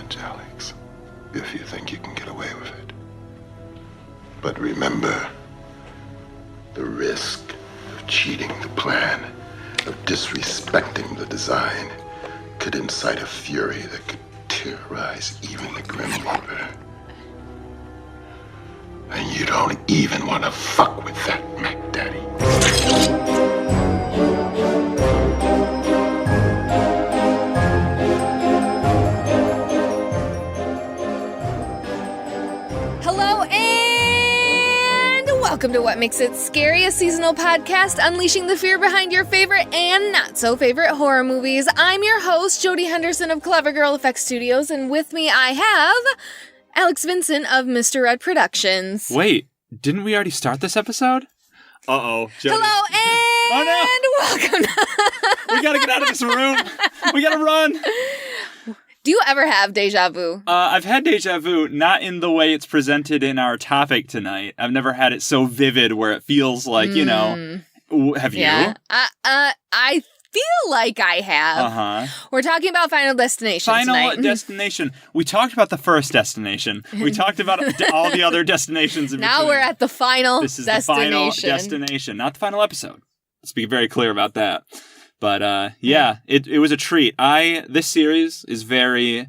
much, Alex, if you think you can get away with it. But remember, the risk of cheating the plan, of disrespecting the design, could incite a fury that could terrorize even the Grim Reaper. And you don't even want to fuck with that, Mac Daddy. Hello and welcome to What Makes It Scary, a seasonal podcast unleashing the fear behind your favorite and not so favorite horror movies. I'm your host, Jody Henderson of Clever Girl Effects Studios, and with me I have Alex Vincent of Mr. Red Productions. Wait, didn't we already start this episode? Uh-oh. Jody. Hello and welcome. We gotta get out of this room. We gotta run. Do you ever have deja vu? I've had deja vu, not in the way it's presented in our topic tonight. I've never had it so vivid where it feels like, you know, have you? Yeah. I feel like I have. Uh-huh. We're talking about Final Destination tonight. Destination. We talked about the first destination. We talked about all the other destinations in now between. We're at the final This is destination. the final destination, not the final episode. Let's be very clear about that. But yeah, it was a treat. This series is very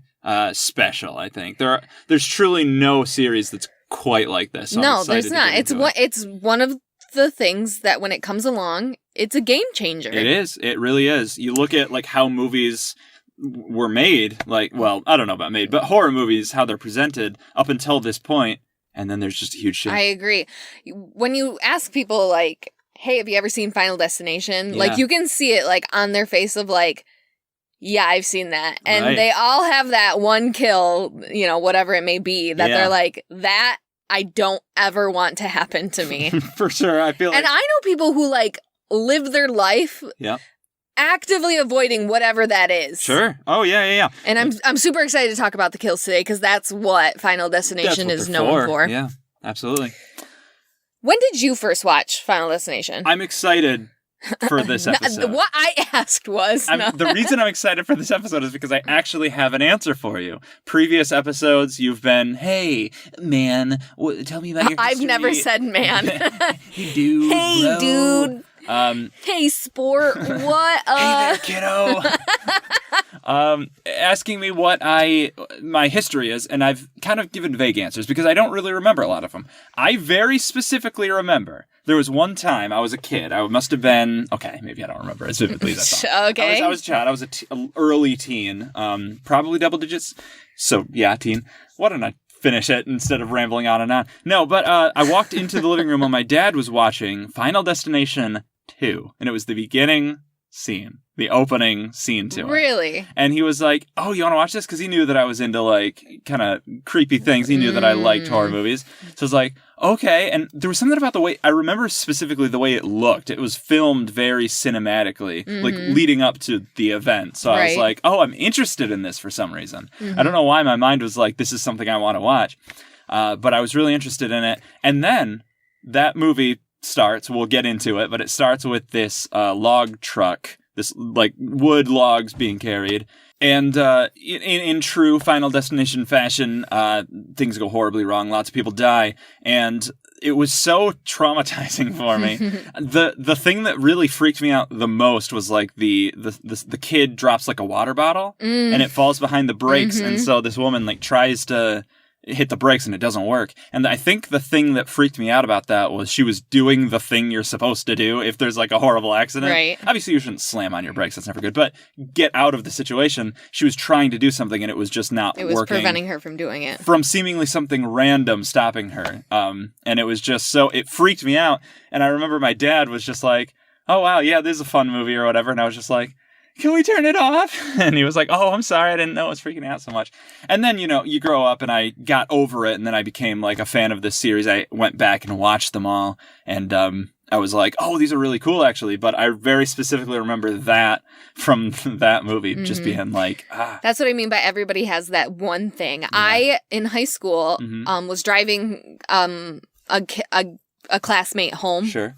special, I think. There's truly no series that's quite like this. So no, there's not. It's one of the things that when it comes along, it's a game changer. It is. It really is. You look at like how movies were made, like, well, I don't know about made, but horror movies, how they're presented up until this point, and then there's just a huge shift. I agree. When you ask people like, hey, have you ever seen Final Destination? Yeah. Like, you can see it, like, on their face of, like, yeah, I've seen that. And Right. they all have that one kill, you know, whatever it may be, that they're like, that I don't ever want to happen to me. For sure, I feel like... And I know people who, like, live their life actively avoiding whatever that is. Sure. Oh, yeah. And I'm super excited to talk about the kills today, because that's what Final Destination is known for. Yeah, absolutely. When did you first watch Final Destination? I'm excited for this episode. What I asked was... The reason I'm excited for this episode is because I actually have an answer for you. Previous episodes, you've been, hey, man, tell me about your history. I've never said man. Hey, dude. Hey, bro. dude. Hey, sport. What? Hey there, kiddo. Asking me what my history is, and I've kind of given vague answers because I don't really remember a lot of them. I very specifically remember there was one time I was a kid. I must have been, okay, maybe I don't remember as vividly as I thought. Okay. I was a child. I was an early teen, probably double digits. So yeah, teen. Why don't I finish it instead of rambling on and on? No, but I walked into the living room while my dad was watching Final Destination 2, and it was the beginning scene, the opening scene to it. Really? And he was like, oh, you want to watch this? Because he knew that I was into, like, kind of creepy things. He knew that I liked horror movies. So I was like, okay. And there was something about the way, I remember specifically the way it looked. It was filmed very cinematically, like, leading up to the event. So I was like, oh, I'm interested in this for some reason. I don't know why my mind was like, this is something I want to watch. But I was really interested in it. And then that movie starts, we'll get into it, but it starts with this log truck, this like wood logs being carried, and in true Final Destination fashion, things go horribly wrong, lots of people die, and it was so traumatizing for me. The thing that really freaked me out the most was like the kid drops like a water bottle and it falls behind the brakes, and so this woman like tries to hit the brakes and it doesn't work. And I think the thing that freaked me out about that was she was doing the thing you're supposed to do if there's like a horrible accident. Right. Obviously you shouldn't slam on your brakes, that's never good, but get out of the situation. She was trying to do something and it was just not working. It was preventing her from doing it. From seemingly something random stopping her. And it was just so, it freaked me out. And I remember my dad was just like, oh wow, yeah, this is a fun movie or whatever. And I was just like, can we turn it off? And he was like, oh, I'm sorry. I didn't know it was freaking out so much. And then, you know, you grow up and I got over it. And then I became like a fan of this series. I went back and watched them all. And I was like, oh, these are really cool, actually. But I very specifically remember that from that movie, just being like, That's what I mean by everybody has that one thing. Yeah. I, in high school, was driving a classmate home. Sure.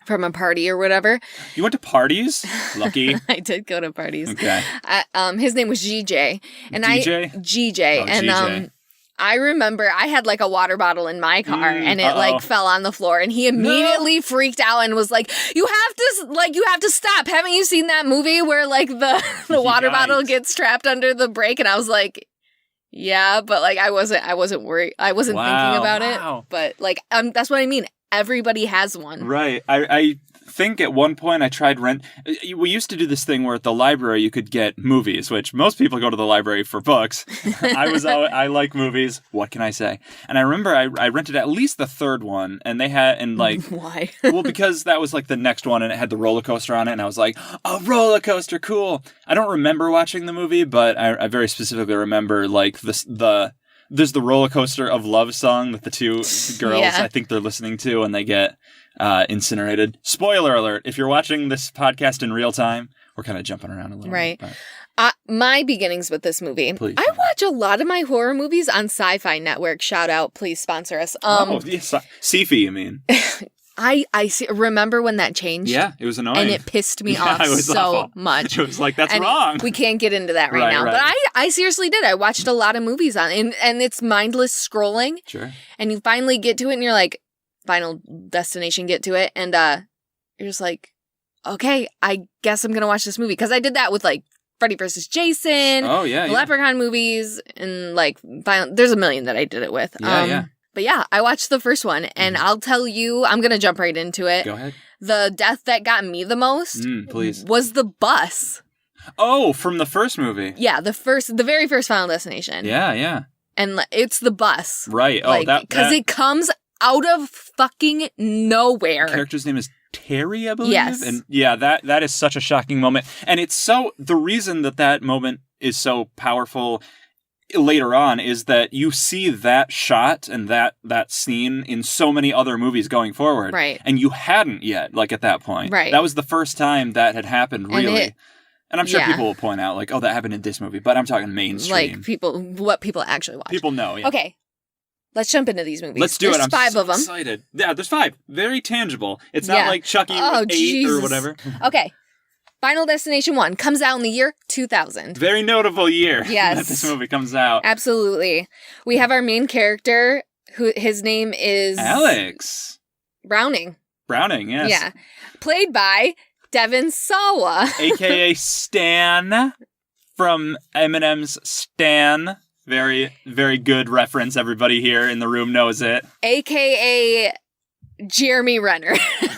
from a party or whatever. You went to parties? Lucky. I did go to parties. Okay. His name was GJ. And DJ? GJ. Oh, and GJ. I remember I had like a water bottle in my car and it like fell on the floor and he immediately freaked out and was like, you have to stop. Haven't you seen that movie where like the water bottle gets trapped under the brake? And I was like, yeah, but like I wasn't worried. I wasn't thinking about it. But like that's what I mean. Everybody has one. Right. I think at one point I tried we used to do this thing where at the library you could get movies, which most people go to the library for books. I like movies. What can I say? And I remember I rented at least the third one and they had, and like, why? Well, because that was like the next one and it had the roller coaster on it. And I was like, a roller coaster. Cool. I don't remember watching the movie, but I very specifically remember like there's the roller coaster of love song that the two girls, I think they're listening to, and they get incinerated. Spoiler alert, if you're watching this podcast in real time, we're kind of jumping around a little bit. Right. My beginnings with this movie. Please. I watch a lot of my horror movies on Sci-Fi Network. Shout out, please sponsor us. Yes, Sci-Fi, you mean? I remember when that changed. Yeah, it was annoying. And it pissed me off so much. It was like, that's wrong. We can't get into that right now. Right. But I seriously did. I watched a lot of movies on it. And it's mindless scrolling. Sure. And you finally get to it and you're like, Final Destination, get to it. And you're just like, okay, I guess I'm going to watch this movie. Because I did that with like Freddy vs. Jason. Oh, yeah. Leprechaun movies. And like, there's a million that I did it with. Yeah. But yeah, I watched the first one, and I'll tell you, I'm going to jump right into it. Go ahead. The death that got me the most please. Was the bus. Oh, from the first movie. Yeah, the very first Final Destination. Yeah. And it's the bus. Right. Oh, because it comes out of fucking nowhere. Character's name is Terry, I believe. Yes. And yeah, that is such a shocking moment. And it's the reason that moment is so powerful later on is that you see that shot and that scene in so many other movies going forward. Right. And you hadn't yet, like at that point. Right. That was the first time that had happened, really. And I'm sure people will point out, like, oh, that happened in this movie, but I'm talking mainstream. Like, what people actually watch. People know, yeah. Okay. Let's jump into these movies. Let's do it. There's I'm 5 so of them. Excited. Yeah, there's 5. Very tangible. It's not like Chucky 8 or whatever. Okay. Final Destination 1 comes out in the year 2000. Very notable year that this movie comes out. Absolutely. We have our main character, his name is... Alex. Browning, yes. Yeah. Played by Devon Sawa. A.K.A. Stan from Eminem's Stan. Very, very good reference. Everybody here in the room knows it. A.K.A. Jeremy Renner.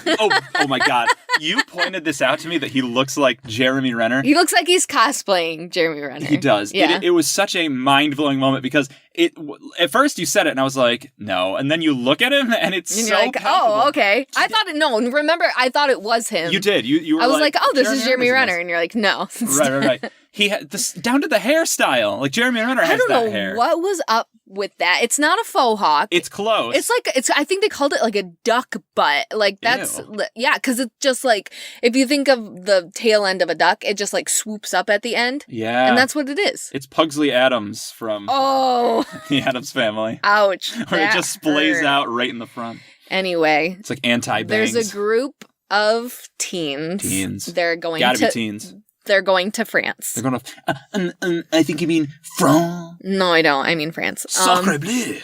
oh my God. You pointed this out to me that he looks like Jeremy Renner. He looks like he's cosplaying Jeremy Renner. He does. Yeah. It was such a mind-blowing moment because at first you said it and I was like, no. And then you look at him and it's you're like, palpable. oh, okay. I thought remember, I thought it was him. You did. You were I was like, oh, this is Jeremy Renner. And you're like, no. Right. He had this down to the hairstyle. Like Jeremy Renner has that hair. I don't know what was up with that. It's not a faux hawk. It's close. I think they called it like a duck butt. Like that's, yeah, because it's just like, if you think of the tail end of a duck, it just like swoops up at the end. Yeah. And that's what it is. It's Pugsley Addams from the Addams Family. Ouch. Where it just splays out right in the front. Anyway. It's like anti-bangs. There's a group of teens. They're going Gotta be teens. They're going to France. They're going to... I think you mean France. No, I don't. I mean France. Sacre bleu.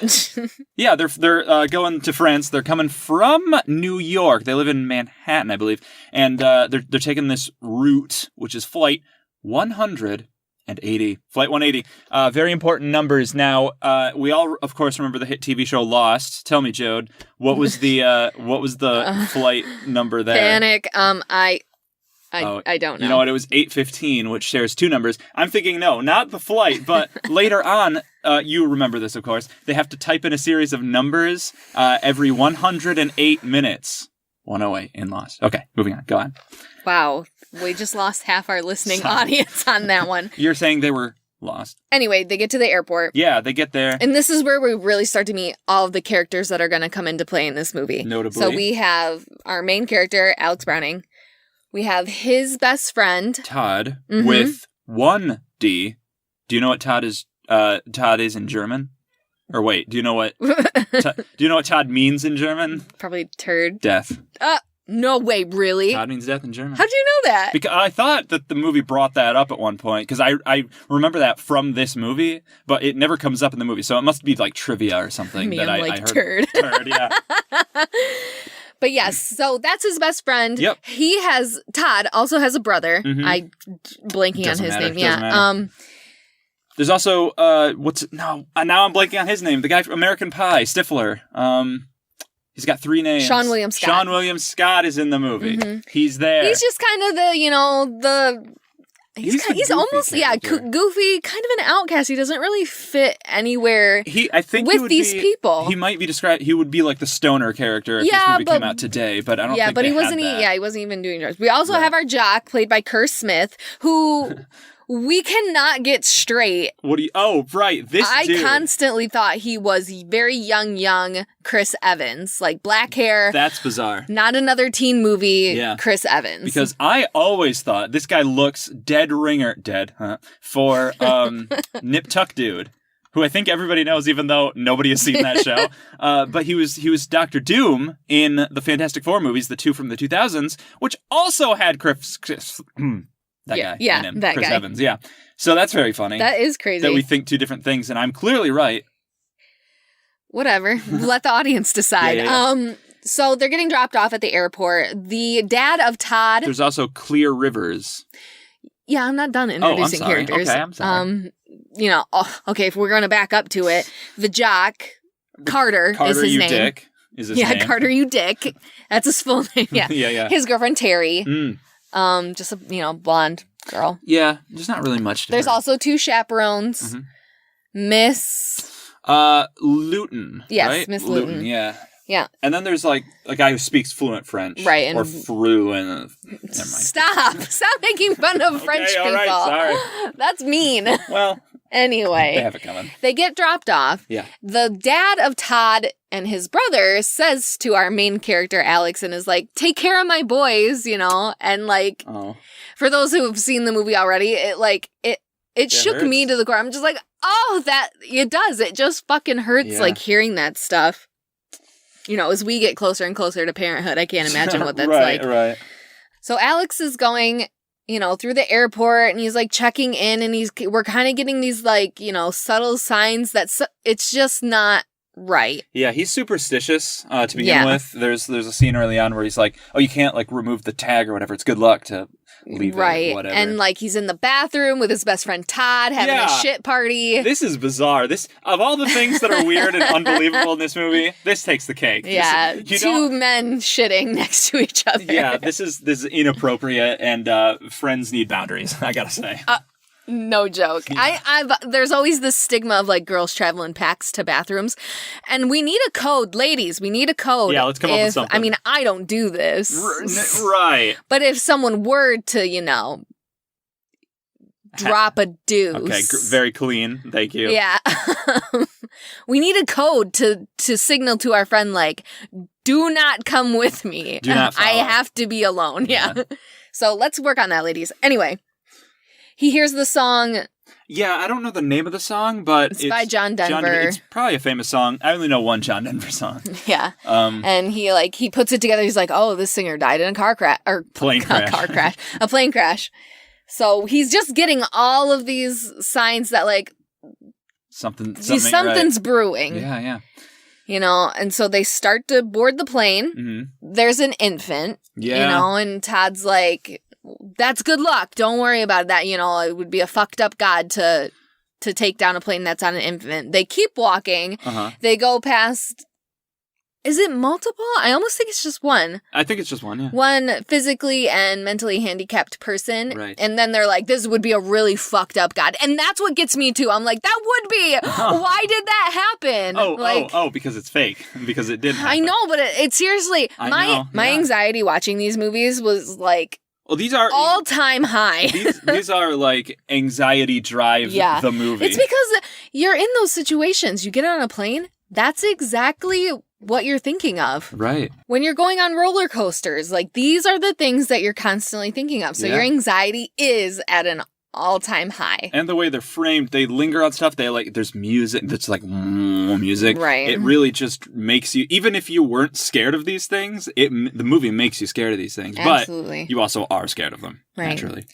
Yeah, they're going to France. They're coming from New York. They live in Manhattan, I believe. And they're taking this route, which is flight 180. Flight 180. Very important numbers. Now, we all, of course, remember the hit TV show Lost. Tell me, Jode, what was the flight number there? Panic. I don't know. You know what? It was 815, which shares 2 numbers. I'm thinking, no, not the flight, but later on, you remember this, of course, they have to type in a series of numbers every 108 minutes. 108 in Lost. Okay, moving on. Go on. Wow. We just lost half our listening audience on that one. You're saying they were lost. Anyway, they get to the airport. Yeah, they get there. And this is where we really start to meet all of the characters that are going to come into play in this movie. Notably. So we have our main character, Alex Browning. We have his best friend, Todd, with 1 D. Do you know what Todd is in German? Or wait, do you know what Todd means in German? Probably turd. Death. No way, really? Todd means death in German. How'd you know that? Because I thought that the movie brought that up at one point, because I remember that from this movie, but it never comes up in the movie, so it must be like trivia or something. Me, that I'm I like, heard. turd. Turd, yeah. But yes, so that's his best friend. Yep. Todd also has a brother. Mhm. Blanking Doesn't on his matter, name. doesn't Yeah. matter. There's also, now I'm blanking on his name, the guy from American Pie, Stifler. He's got 3 names. Sean William Scott. Sean William Scott is in the movie. Mhm. He's there. He's just kind of He's the he's goofy almost character. goofy, kind of an outcast. He doesn't really fit anywhere I think with these people. He might be described. He would be like the stoner character if this movie came out today, but I don't. Yeah, think but they he wasn't. had that. He wasn't even doing drugs. We also have our jock, played by Kerr Smith, who we cannot get straight. What do you? Oh, right. This I dude. constantly thought he was very young Chris Evans, like black hair. That's bizarre. Not another teen movie, Yeah. Chris Evans. Because I always thought this guy looks dead, for Nip Tuck Dude, who I think everybody knows, even though nobody has seen that show. But he was Dr. Doom in the Fantastic Four movies, the 2 from the 2000s, which also had Chris that guy in him, that Chris guy. Evans. Yeah, so that's very funny. That is crazy. That we think 2 different things, and I'm clearly right. Whatever. Let the audience decide. Yeah. So they're getting dropped off at the airport. The dad of Todd. There's also Clear Rivers. Yeah, I'm not done introducing sorry. characters. Okay, I'm sorry. Okay, if we're going to back up to it, the jock, Carter is his you name. dick is his name. Carter, you dick. That's his full name. Yeah. yeah. His girlfriend, Terry. Mm. Just a, blonde girl. Yeah, there's not really much to There's her. also 2 chaperones. Mhm. Miss... Luton. Yes, right? Miss Luton. Yeah. Yeah. And then there's like a guy who speaks fluent French. Right, and- or fluent. Never mind. Stop making fun of French all people. right, sorry. That's mean. Well, Anyway. they have it coming. They get dropped off. Yeah. The dad of Todd and his brother says to our main character, Alex, and is like, take care of my boys, and like, Oh. for those who have seen the movie already, it shook hurts. me to the core. I'm just like, oh, that, it does. It just fucking hurts, Yeah. like, hearing that stuff. As we get closer and closer to parenthood, I can't imagine what that's like. Right. So Alex is going, through the airport, and he's like checking in, and we're kind of getting these like, subtle signs that it's just not right. Yeah, he's superstitious to begin with. There's a scene early on where he's like, oh, you can't like remove the tag or whatever. It's good luck to leave it, whatever. And like he's in the bathroom with his best friend Todd having a shit party. This is bizarre. This, of all the things that are weird and unbelievable in this movie, this takes the cake. Yeah, you 2 men shitting next to each other. Yeah, this is inappropriate, and friends need boundaries, I gotta say. No joke. Yeah. There's always this stigma of like girls travel in packs to bathrooms, and we need a code, ladies. We need a code. Yeah, let's come up with something. I mean, I don't do this, Right. but if someone were to, drop a deuce, Okay, very clean. Thank you. yeah, we need a code to signal to our friend like, do not come with me. Do not I follow. have to be alone. Yeah. So let's work on that, ladies. Anyway. He hears the song. Yeah, I don't know the name of the song, but It's by John Denver. It's probably a famous song. I only know one John Denver song. Yeah. And he puts it together. He's like, oh, this singer died in a car crash. Or Plane crash. Car crash. A plane crash. So he's just getting all of these signs that like something's ain't something's right. brewing. Yeah. And so they start to board the plane. Mm-hmm. There's an infant. Yeah. And Todd's like, that's good luck. Don't worry about that. It would be a fucked up god to take down a plane that's on an infant. They keep walking. Uh-huh. They go past. Is it multiple? I almost think it's just one. I think it's just one, yeah. One physically and mentally handicapped person. Right. And then they're like, this would be a really fucked up god. And that's what gets me too. I'm like, that would be. Why did that happen? Because it's fake. Because it didn't happen. I know, but it seriously, I my know, yeah. anxiety watching these movies was like Well, these are all-time high. these are like anxiety drive the movie. It's because you're in those situations. You get on a plane, that's exactly what you're thinking of. Right. When you're going on roller coasters, like these are the things that you're constantly thinking of. So your anxiety is at an all-time high. And the way they're framed, they linger on stuff. There's music that's like music. Right. It really just makes you, even if you weren't scared of these things, the movie makes you scared of these things. Absolutely. But you also are scared of them, naturally.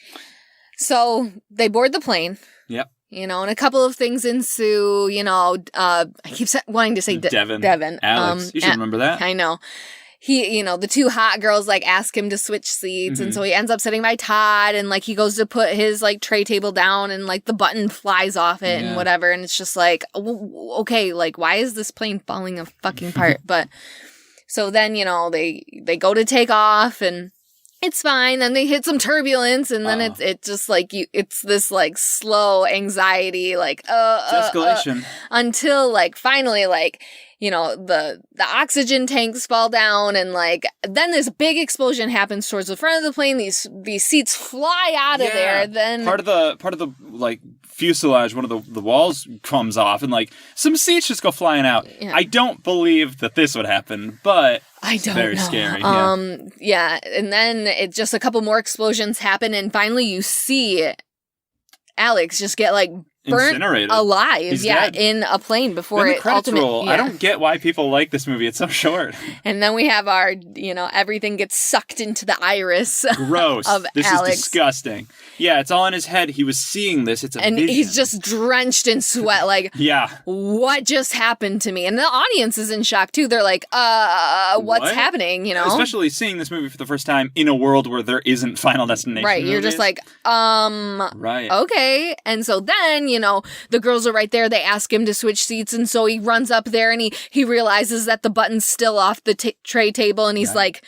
So they board the plane. Yep. And a couple of things ensue. I keep wanting to say Devin. Alex. You should remember that. I know. He, the two hot girls, ask him to switch seats. And so he ends up sitting by Todd. And, he goes to put his, tray table down. And, the button flies off it and whatever. And it's just okay, why is this plane falling a fucking apart? But, so then, they go to take off. And it's fine. Then they hit some turbulence. And then it's just, it's this, slow anxiety, it's escalation. Until, finally, the oxygen tanks fall down and then this big explosion happens towards the front of the plane. These seats fly out of there. Then part of the fuselage, one of the walls comes off and some seats just go flying out. Yeah. I don't believe that this would happen, but it's very scary. Yeah. And then it just a couple more explosions happen and finally you see Alex just get burnt incinerated. Alive, He's dead. In a plane before then the credits roll. Yeah. I don't get why people like this movie. It's so short. And then we have our, everything gets sucked into the iris. Gross. Of this Alex. Is disgusting. Yeah, it's all in his head. He was seeing this. It's a and vision. He's just drenched in sweat. Yeah. What just happened to me? And the audience is in shock too. They're like, what's happening? Especially seeing this movie for the first time in a world where there isn't Final Destination. Right. You're movies. just right. Okay. And so then, the girls are right there. They ask him to switch seats. And so he runs up there and he realizes that the button's still off the tray table. And he's like,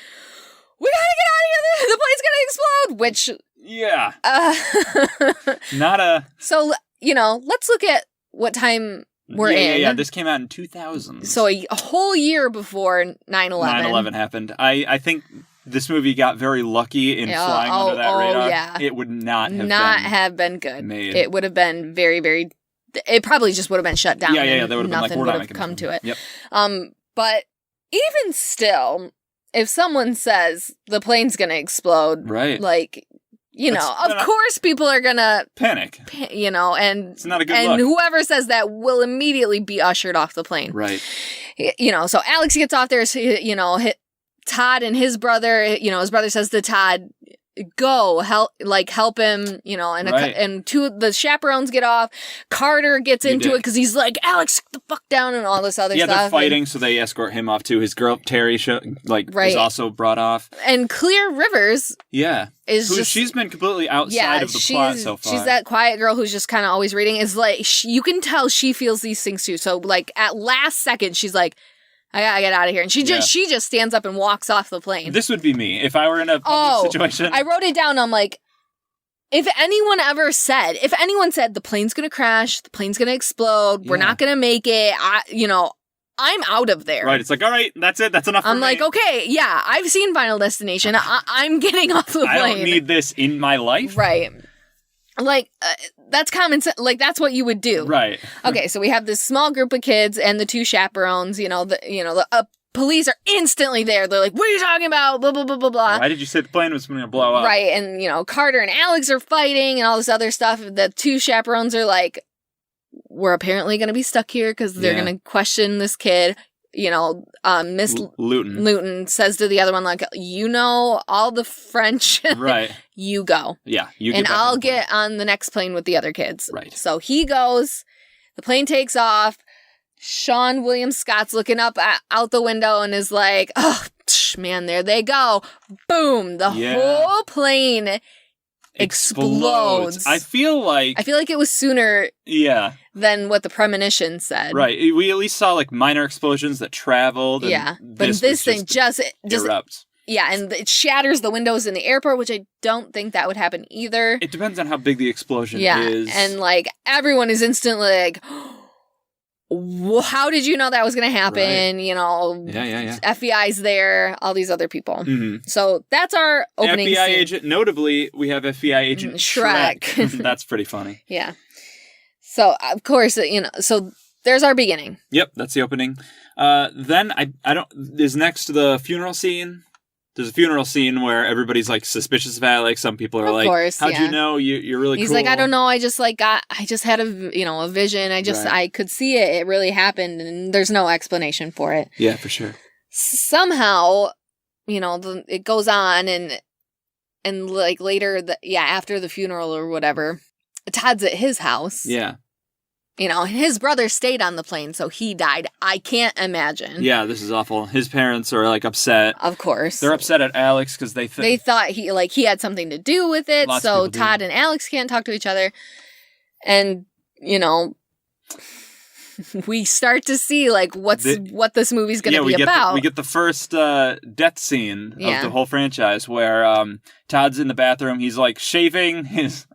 we gotta get out of here. The plane's gonna explode. Which, yeah. Not a... So, let's look at what time we're in. Yeah, this came out in 2000. So a whole year before 9/11. 9/11 happened. I think this movie got very lucky in flying under that radar. Yeah. It would not have been good. Made. It would have been very, very... It probably just would have been shut down. Yeah. They would have been nothing we're would not have making come to it. Yep. But even still, if someone says the plane's gonna explode, right? Of course people are gonna panic. And it's not a good look. Whoever says that will immediately be ushered off the plane. Right. So Alex gets off there, Todd and his brother, his brother says to Todd, go help him, and two of the chaperones get off. Carter gets into it because he's like, Alex, sit the fuck down and all this other stuff. Yeah, they're fighting, so they escort him off too. His girl Terry is also brought off. And Clear Rivers, she's been completely outside of the plot so far. She's that quiet girl who's just kind of always reading. Is you can tell she feels these things too. So at last second, she's like, I gotta get out of here. And she just stands up and walks off the plane. This would be me if I were in a public situation. I wrote it down. I'm like, if anyone said the plane's gonna crash, the plane's gonna explode, we're not gonna make it, I'm out of there. Right. It's all right, that's it. That's enough for me. I'm like, okay, yeah, I've seen Final Destination. I'm getting off the plane. I don't need this in my life. Right. That's common sense. That's what you would do. Right. Okay, so we have this small group of kids and the two chaperones. The police are instantly there. They're like, "What are you talking about?" Blah blah blah blah blah. Why did you say the plane was going to blow up? Right, and Carter and Alex are fighting and all this other stuff. The two chaperones are like, "We're apparently going to be stuck here because they're going to question this kid." Miss Luton says to the other one, all the French. Right. You go. Yeah. And I'll get on the next plane with the other kids. Right. So he goes, the plane takes off. Sean William Scott's looking up out the window and is like, oh, man, there they go. Boom. The whole plane explodes. I feel like it was sooner than what the premonition said. Right. We at least saw minor explosions that traveled. And but this thing just erupts. Yeah, and it shatters the windows in the airport, which I don't think that would happen either. It depends on how big the explosion is. And everyone is instantly like, how did you know that was going to happen? Right. FBI's there, all these other people. Mm-hmm. So that's our opening FBI scene. agent. Notably, we have FBI agent Shrek. That's pretty funny. Yeah. So, of course, so there's our beginning. Yep, that's the opening. Then I don't. Is next the funeral scene? There's a funeral scene where everybody's like suspicious of Alex. Some people are like, course, how'd you know? You're really He's cool. like, I don't know. I just had a vision. I could see it. It really happened. And there's no explanation for it. Yeah, for sure. Somehow, it goes on and like later, after the funeral or whatever, Todd's at his house. Yeah. His brother stayed on the plane, so he died. I can't imagine. Yeah, this is awful. His parents are like upset. Of course. They're upset at Alex because they thought he had something to do with it, so Todd and Alex can't talk to each other. And, we start to see like what this movie's going to be about. We get the first death scene of the whole franchise where Todd's in the bathroom. He's like shaving his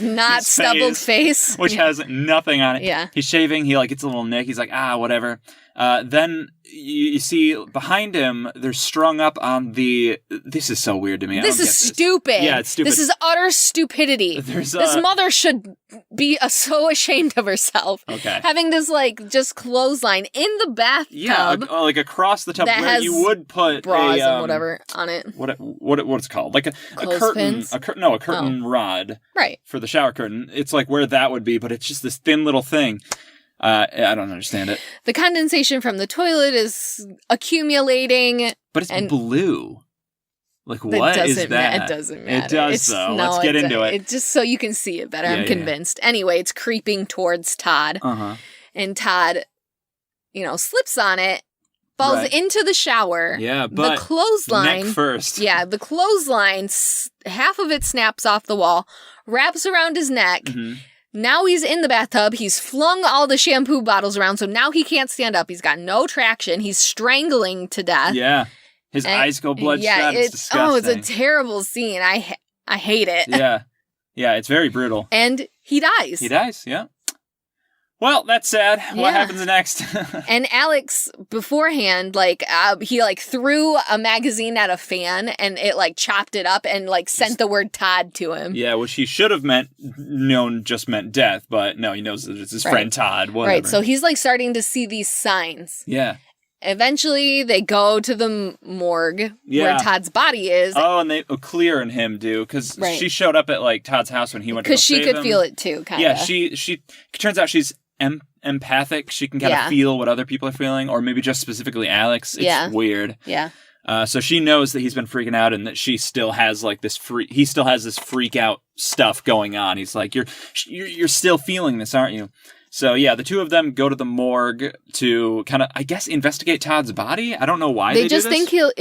not stubbled face. Which has nothing on it. Yeah. He's shaving. He like gets a little nick. He's like, whatever. Then you see behind him, they're strung up on the... This is so weird to me. This is stupid. Yeah, it's stupid. This is utter stupidity. This mother should be so ashamed of herself. Okay. Having this like just clothesline in the bathtub. Yeah, like across the tub where you would put bras and whatever on it. What's it called? Like a curtain. A curtain rod. Right. For the shower curtain. It's like where that would be, but it's just this thin little thing. I don't understand it. The condensation from the toilet is accumulating. But it's blue. Like, what is that? It doesn't matter. It does, though. Let's get into it. It's just so you can see it better, I'm convinced. Anyway, it's creeping towards Todd. Uh-huh. And Todd, slips on it, falls into the shower. Yeah, but the clothesline... neck first. Yeah, the clothesline, half of it snaps off the wall, wraps around his neck. Mm-hmm. Now he's in the bathtub. He's flung all the shampoo bottles around, so now he can't stand up. He's got no traction. He's strangling to death. Yeah. His eyes go bloodshot. It's disgusting. It's a terrible scene. I hate it. Yeah. Yeah, it's very brutal. And he dies. He dies, yeah. Well, that's sad. Yeah. What happens next? And Alex, beforehand, he threw a magazine at a fan and it chopped it up and sent the word Todd to him. Yeah, which he should have just meant death, but no, he knows that it's his friend Todd. Whatever. Right, so he's starting to see these signs. Yeah. Eventually, they go to the morgue where Todd's body is. Oh, and Clear and him do, because she showed up at Todd's house when he went to go save him. Because she could feel it too, kind of. Yeah, she turns out she's empathic. She can kind of feel what other people are feeling, or maybe just specifically Alex. It's weird. Yeah. So she knows that he's been freaking out and that she still has he still has this freak out stuff going on. He's like, you're still feeling this, aren't you? So yeah, the two of them go to the morgue to kind of, I guess, investigate Todd's body. I don't know why they just do this. think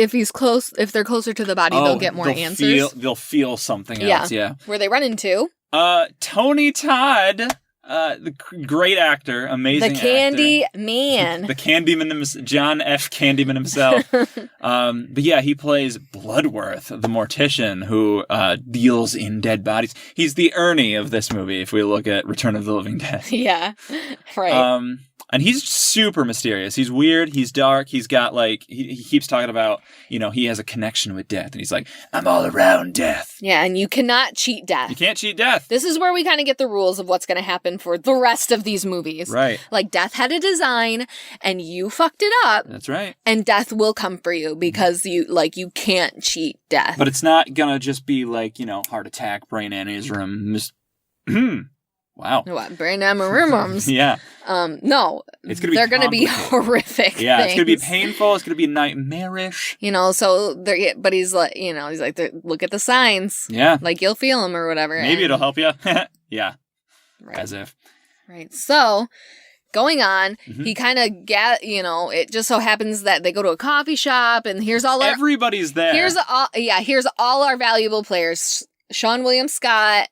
if they're closer to the body, they'll get more answers. They'll feel something else. Yeah. Where they run into? Tony Todd. The great actor, amazing actor. The Candy actor. Man. The Candyman, John F. Candyman himself. But yeah, he plays Bloodworth, the mortician who deals in dead bodies. He's the Ernie of this movie, if we look at Return of the Living Dead. Yeah, right. And he's super mysterious. He's weird. He's dark. He's got he keeps talking about, he has a connection with death. And he's like, I'm all around death. Yeah, and you cannot cheat death. You can't cheat death. This is where we kind of get the rules of what's going to happen for the rest of these movies. Right. Death had a design and you fucked it up. That's right. And death will come for you because you can't cheat death. But it's not going to just be heart attack, brain aneurysm. Wow. What, brain aneurysms? Yeah. No. It's gonna be they're going to be horrific. Yeah, things. It's going to be painful. It's going to be nightmarish. So but he's look at the signs. Yeah. You'll feel them or whatever. Maybe it'll help you. Yeah. Right. As if. Right. So, going on, he kind of it just so happens that they go to a coffee shop and everybody's there. Here's all our valuable players. Sean William Scott.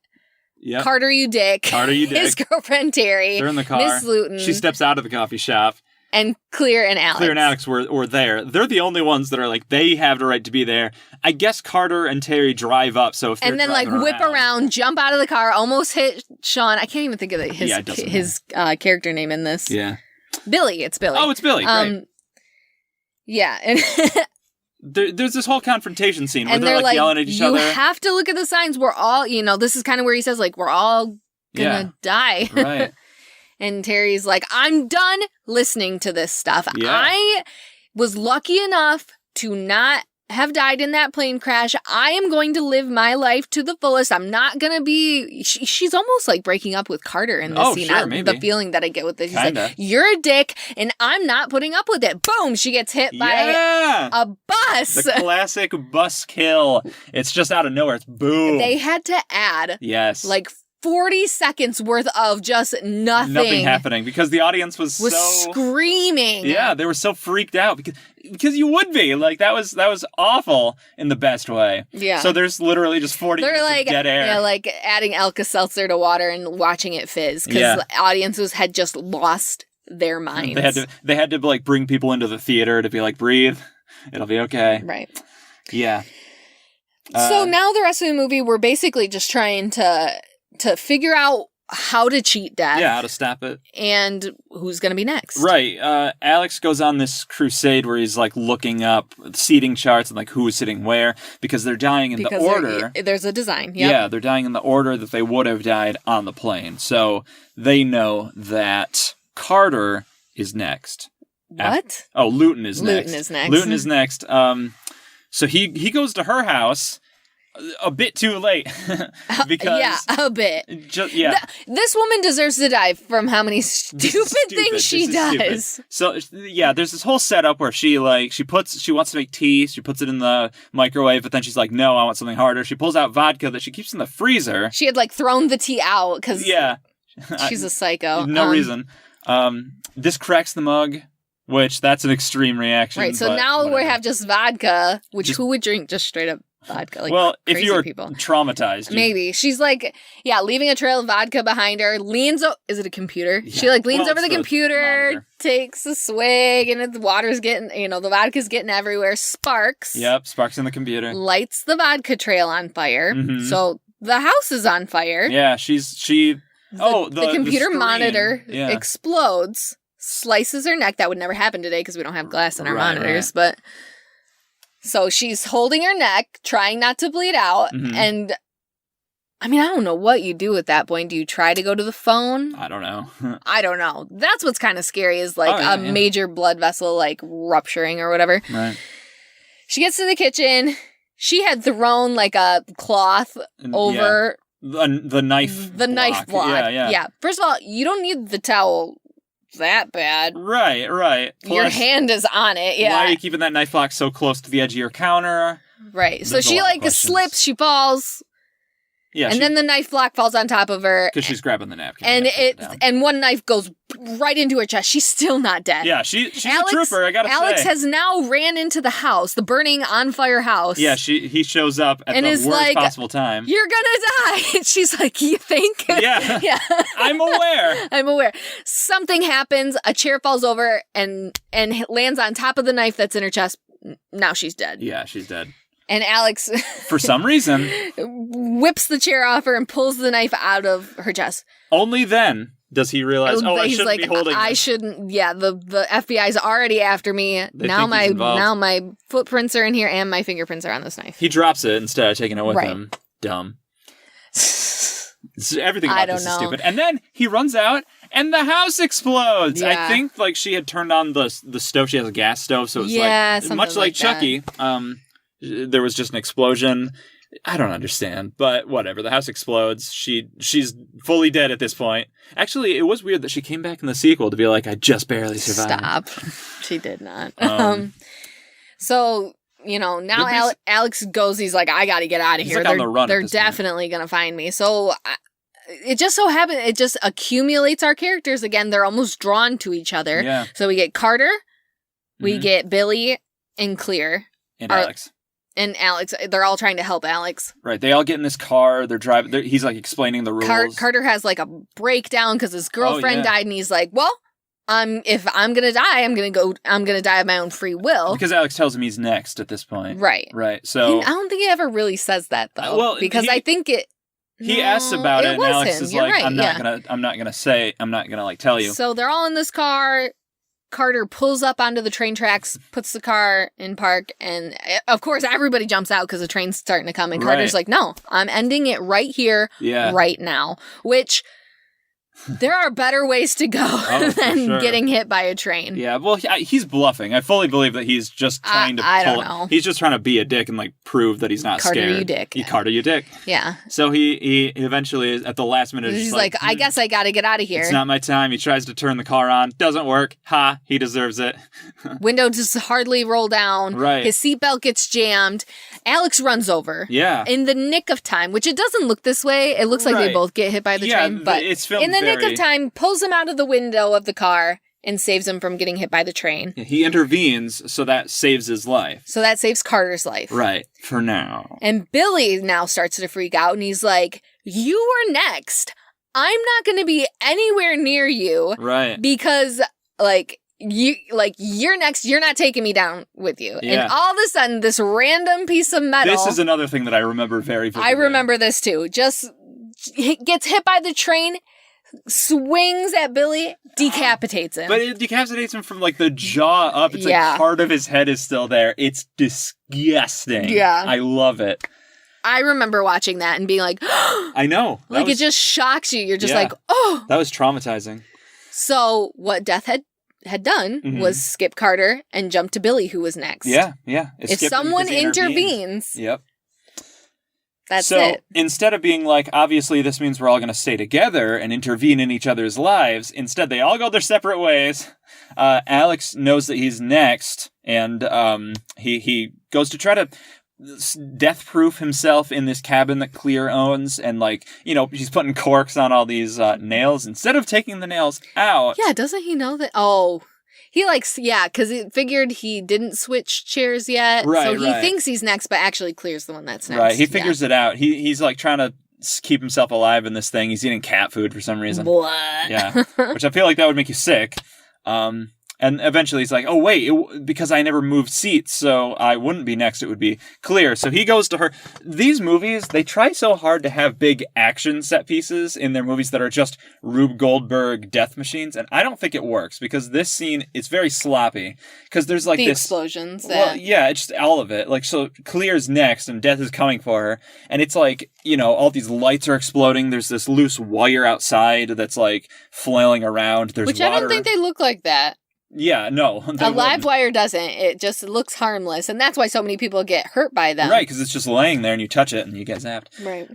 Yep. Carter U. Dick. His girlfriend Terry. They're in the car. Miss Luton. She steps out of the coffee shop. And Clear and Alex. Clear and Alex were there. They're the only ones that are they have the right to be there. I guess Carter and Terry drive up. So if and then whip around, jump out of the car, almost hit Sean. I can't even think of his character name in this. Yeah. Billy. It's Billy. Oh, it's Billy. Great. Yeah. And there's this whole confrontation scene where and they're yelling at each other. You have to look at the signs. We're all, this is kind of where he says, we're all gonna die. Right. And Terry's like, I'm done listening to this stuff. Yeah. I was lucky enough to not have died in that plane crash. I am going to live my life to the fullest. I'm not going to be... She's almost like breaking up with Carter in this scene. Sure, maybe. The feeling that I get with this. She's Kinda. like, you're a dick, and I'm not putting up with it. Boom! She gets hit by a bus. The classic bus kill. It's just out of nowhere. It's boom. They had to add... Yes. Like 40 seconds worth of just nothing. Nothing happening because the audience was so screaming. Yeah, they were so freaked out because you would be like that was awful in the best way. Yeah. So there's literally just 40 minutes of dead air. Yeah, like adding Alka-Seltzer to water and watching it fizz because audiences had just lost their minds. They had to like bring people into the theater to be like, breathe, it'll be okay. Right. Yeah. So now the rest of the movie, we're basically just trying to figure out how to cheat death. Yeah, how to stop it. And who's going to be next. Right. Alex goes on this crusade where he's like looking up seating charts and like who's sitting where because they're dying in the order. There's a design. Yep. Yeah, they're dying in the order that they would have died on the plane. So they know that Carter is next. What? Luton is next. Luton is next. So he goes to her house a bit too late because a bit. This woman deserves to die from how many stupid things she does. So there's this whole setup where she wants to make tea. She puts it in the microwave, but then she's like, no, I want something harder. She pulls out vodka that she keeps in the freezer. She had like thrown the tea out because she's a psycho. No reason. This cracks the mug. Which, that's an extreme reaction. Right, so now we have just vodka, who would drink just straight up vodka? Like if you were people. Traumatized. Maybe. She's like, leaving a trail of vodka behind her, is it a computer? Yeah. She leans over the computer, monitor. Takes a swig, and the water's getting, the vodka's getting everywhere. Sparks. Yep, sparks in the computer. Lights the vodka trail on fire. Mm-hmm. So the house is on fire. Yeah, the computer monitor explodes. Slices her neck. That would never happen today because we don't have glass in our monitors. Right. But so she's holding her neck, trying not to bleed out. Mm-hmm. And I don't know what you do at that point. Do you try to go to the phone? I don't know. I don't know. That's what's kind of scary is major blood vessel rupturing or whatever. Right. She gets to the kitchen. She had thrown a cloth over the knife. The knife block. Yeah. First of all, you don't need the towel that bad. Right. Plus, your hand is on it, Why are you keeping that knife block so close to the edge of your counter? Right. So she slips, she falls. Yeah. Then the knife block falls on top of her. Because she's grabbing the napkin. And one knife goes right into her chest. She's still not dead. Yeah, she's a trooper, I gotta say. Alex has now ran into the house, the burning on fire house. Yeah, he shows up at the worst possible time. You're gonna die. And she's like, you think? Yeah. Yeah. I'm aware. Something happens, a chair falls over and lands on top of the knife that's in her chest. Now she's dead. Yeah, she's dead. And Alex, for some reason, whips the chair off her and pulls the knife out of her chest. Only then does he realize, I shouldn't be holding I this. Shouldn't. Yeah, the FBI's already after me. Now my footprints are in here and my fingerprints are on this knife. He drops it instead of taking it with him. Dumb. Everything about this is stupid. And then he runs out and the house explodes. I think she had turned on the stove. She has a gas stove, so it's much like Chucky. There was just an explosion. I don't understand, but whatever. The house explodes. She's fully dead at this point. Actually, it was weird that she came back in the sequel to be like, I just barely survived. Stop. She did not. So, now Alex goes, he's like, I gotta get out of here. On the run. They're definitely gonna find me. So it just so happened, it just accumulates our characters again. They're almost drawn to each other. Yeah. So we get Carter, we get Billy and Clear. And Alex. And Alex, they're all trying to help Alex. Right. They all get in this car. They're driving. He's explaining the rules. Carter has a breakdown because his girlfriend died, and he's like, "Well, if I'm gonna die, I'm gonna die of my own free will." Because Alex tells him he's next at this point. Right. So I don't think he ever really says that though. Because I think it. He asks about it, and Alex is like, right, "I'm not gonna tell you." So they're all in this car. Carter pulls up onto the train tracks, puts the car in park, and of course everybody jumps out because the train's starting to come, and Carter's like, no, I'm ending it right here, right now. Which, there are better ways to go than sure. getting hit by a train. Yeah, well, he's bluffing. I fully believe that he's just trying to I don't know. He's just trying to be a dick and, like, prove that he's not Carter, scared. you dick. Carter, you dick. Yeah. So he eventually, is at the last minute, He's like, I guess I gotta get out of here. It's not my time. He tries to turn the car on. Doesn't work. Ha, he deserves it. Window just hardly roll down. Right. His seatbelt gets jammed. Alex runs over. Yeah. In the nick of time, which it doesn't look this way. It looks like they both get hit by the train. But it's filmed in the nick of time, pulls him out of the window of the car and saves him from getting hit by the train. He intervenes, so that saves his life. So that saves Carter's life. Right. For now. And Billy now starts to freak out, and he's like, you were next. I'm not going to be anywhere near you. Right. Because, you're next. You're not taking me down with you. Yeah. And all of a sudden, this random piece of metal. This is another thing that I remember very vividly. I remember this too. Just gets hit by the train, swings at Billy, decapitates him. But it decapitates him from, like, the jaw up. It's like part of his head is still there. It's disgusting. Yeah. I love it. I remember watching that and being like, I know. Like, it just shocks you. You're just like, oh. That was traumatizing. So what Death had done was skip Carter and jump to Billy, who was next. Yeah. If someone intervenes, yep. That's so, it. Instead of being like, obviously this means we're all going to stay together and intervene in each other's lives, instead they all go their separate ways. Alex knows that he's next, and he goes to try to death-proof himself in this cabin that Clear owns, and, like, he's putting corks on all these nails instead of taking the nails out. Yeah, doesn't he know that? Oh, he because it figured he didn't switch chairs yet, right, so he thinks he's next, but actually Clear's the one that's next. Right, he figures it out. He's like trying to keep himself alive in this thing. He's eating cat food for some reason. What? Yeah, which I feel like that would make you sick. And eventually he's like, oh, wait, because I never moved seats, so I wouldn't be next, it would be Clear. So he goes to her. These movies, they try so hard to have big action set pieces in their movies that are just Rube Goldberg death machines, and I don't think it works, because this scene is very sloppy, because there's like the this... explosions. Well, yeah, it's just all of it. Like, so Clear's next, and Death is coming for her, and it's like, all these lights are exploding, there's this loose wire outside that's, like, flailing around, there's Which water. I don't think they look like that. Yeah, no. A live wire doesn't. It just looks harmless, and that's why so many people get hurt by them. Right, because it's just laying there, and you touch it, and you get zapped. Right.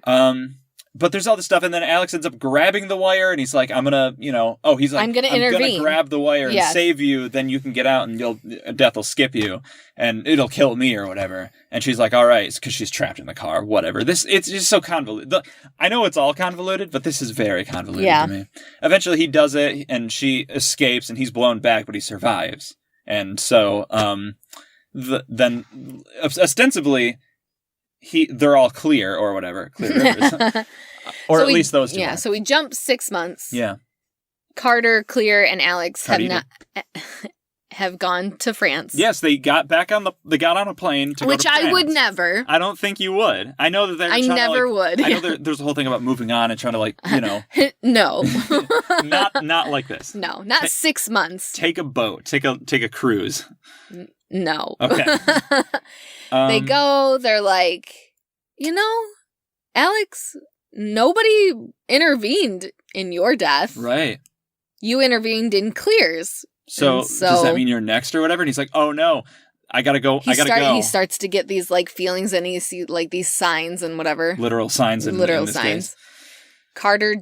But there's all this stuff, and then Alex ends up grabbing the wire, and he's like, I'm gonna intervene. I'm gonna grab the wire and save you, then you can get out, and Death will skip you, and it'll kill me, or whatever. And she's like, all right, because she's trapped in the car, whatever. It's just so convoluted. I know it's all convoluted, but this is very convoluted to me. Eventually, he does it, and she escapes, and he's blown back, but he survives. And so, then, ostensibly... they're all clear, or whatever. Clear rivers. Or so at least those two. Yeah, so we jump 6 months. Yeah. Carter, Clear, and Alex have gone to France. Yes, they got on a plane to go to France. Which I would never. I don't think you would. I know that they're I never would. I know there's a whole thing about moving on and trying to No. not like this. No, not 6 months. Take a boat. Take a cruise. No. Okay. They go, they're like, Alex, nobody intervened in your death. Right. You intervened in Clear's. So does that mean you're next or whatever? And he's like, oh no, I gotta go. He starts to get these like feelings, and he sees like these signs and whatever. Literal signs. In this case. Carter,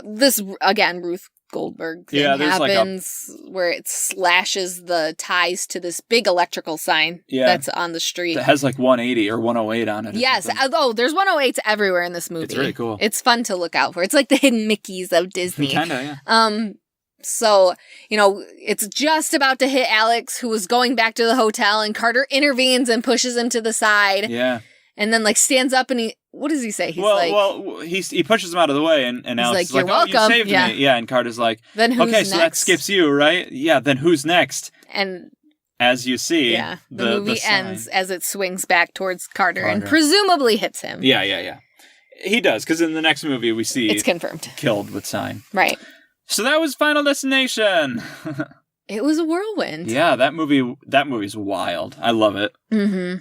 this again, Ruth Goldberg thing happens where it slashes the ties to this big electrical sign that's on the street. That has like 180 or 108 on it. Yes. Oh, there's 108s everywhere in this movie. It's really cool. It's fun to look out for. It's like the hidden Mickeys of Disney. Kinda, yeah. So, it's just about to hit Alex, who was going back to the hotel, and Carter intervenes and pushes him to the side. Yeah. And then, stands up and what does he say? He's he pushes him out of the way, and Alex is like, you're welcome. Oh, you saved me. Yeah, and Carter's like, then who's okay, next? so that skips you, right? Yeah, then who's next? And as you see, the movie ends as it swings back towards Carter and presumably hits him. Yeah. He does, because in the next movie we see... It's confirmed. Killed with sign. Right. So that was Final Destination. It was a whirlwind. Yeah, that movie's wild. I love it. Mm-hmm.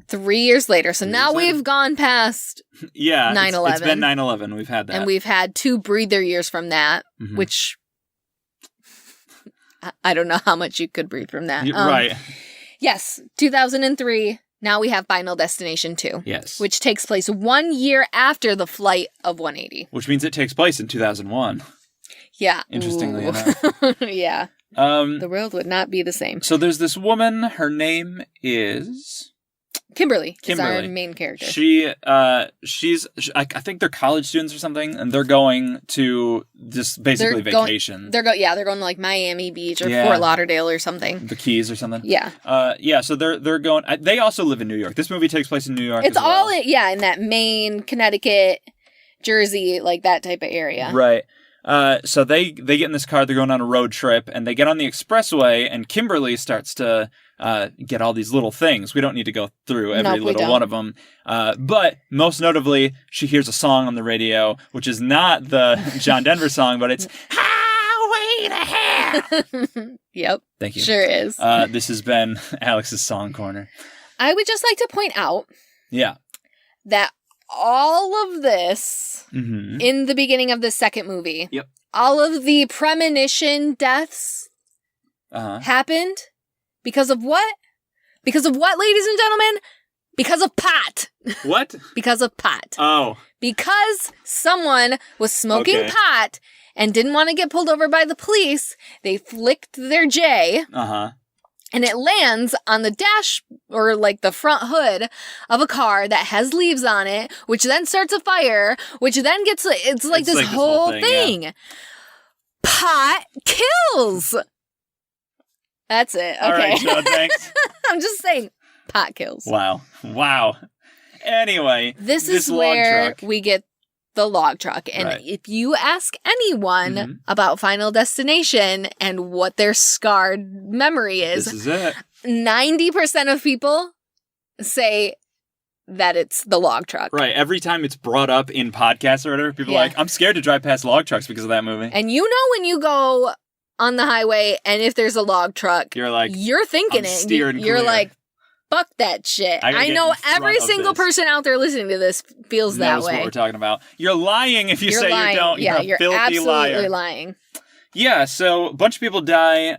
3 years later. So 3 now years later. we've gone past Yeah, 9/11. It's been 9/11. We've had that. and we've had 2 breather years from that, Mhm. which I don't know how much you could breathe from that. Right. Yes, 2003. Now we have Final Destination 2. Yes. Which takes place 1 year after the flight of 180. Which means it takes place in 2001. Yeah. Interestingly Ooh. enough. Yeah. Um, The world would not be the same. so there's this woman. Her name is Kimberly is Kimberly. our main character. I think they're college students or something, and they're going to just basically vacation. They're going to like Miami Beach or Yeah. Fort Lauderdale or something. The Keys or something. Yeah. So they're going. They also live in New York. This movie takes place in New York. It's as well. all in that Maine, Connecticut, Jersey, like that type of area. Right. So they get in this car, they're going on a road trip, and they get on the expressway, and Kimberly starts to get all these little things. We don't need to go through every Nope, we little don't. one of them. But most notably, she hears a song on the radio, which is not the John Denver song, but it's Highway to Hell. Yep. Thank you. Sure is. This has been Alex's Song Corner. I would just like to point out Yeah. that all of this Mm-hmm. in the beginning of the second movie, Yep. all of the premonition deaths Uh-huh. happened because of what? Because of what, ladies and gentlemen? Because of pot. What? Because of pot. Oh. Because someone was smoking Okay. pot and didn't want to get pulled over by the police, they flicked their J Uh-huh. and it lands on the dash or like the front hood of a car that has leaves on it, which then starts a fire, which then gets, it's like this whole thing. Pot kills. That's it. Okay. All right, Joe, thanks. I'm just saying, pot kills. Wow. Anyway, This is log where truck. we get the log truck. And Right. if you ask anyone Mhm. about Final Destination and what their scarred memory This is, is it. 90% of people say that it's the log truck. Right. Every time it's brought up in podcasts or whatever, people Yeah. are like, I'm scared to drive past log trucks because of that movie. And you know when you go on the highway and if there's a log truck, You're like, you're thinking I'm it. steering You're clear. like, fuck that shit. I gotta I get know in front every of single this. person out there listening to this feels that knows way. what we're talking about. You're lying if you You're say lying. you don't. Yeah, You're a you're filthy absolutely liar. lying. Yeah, so a bunch of people die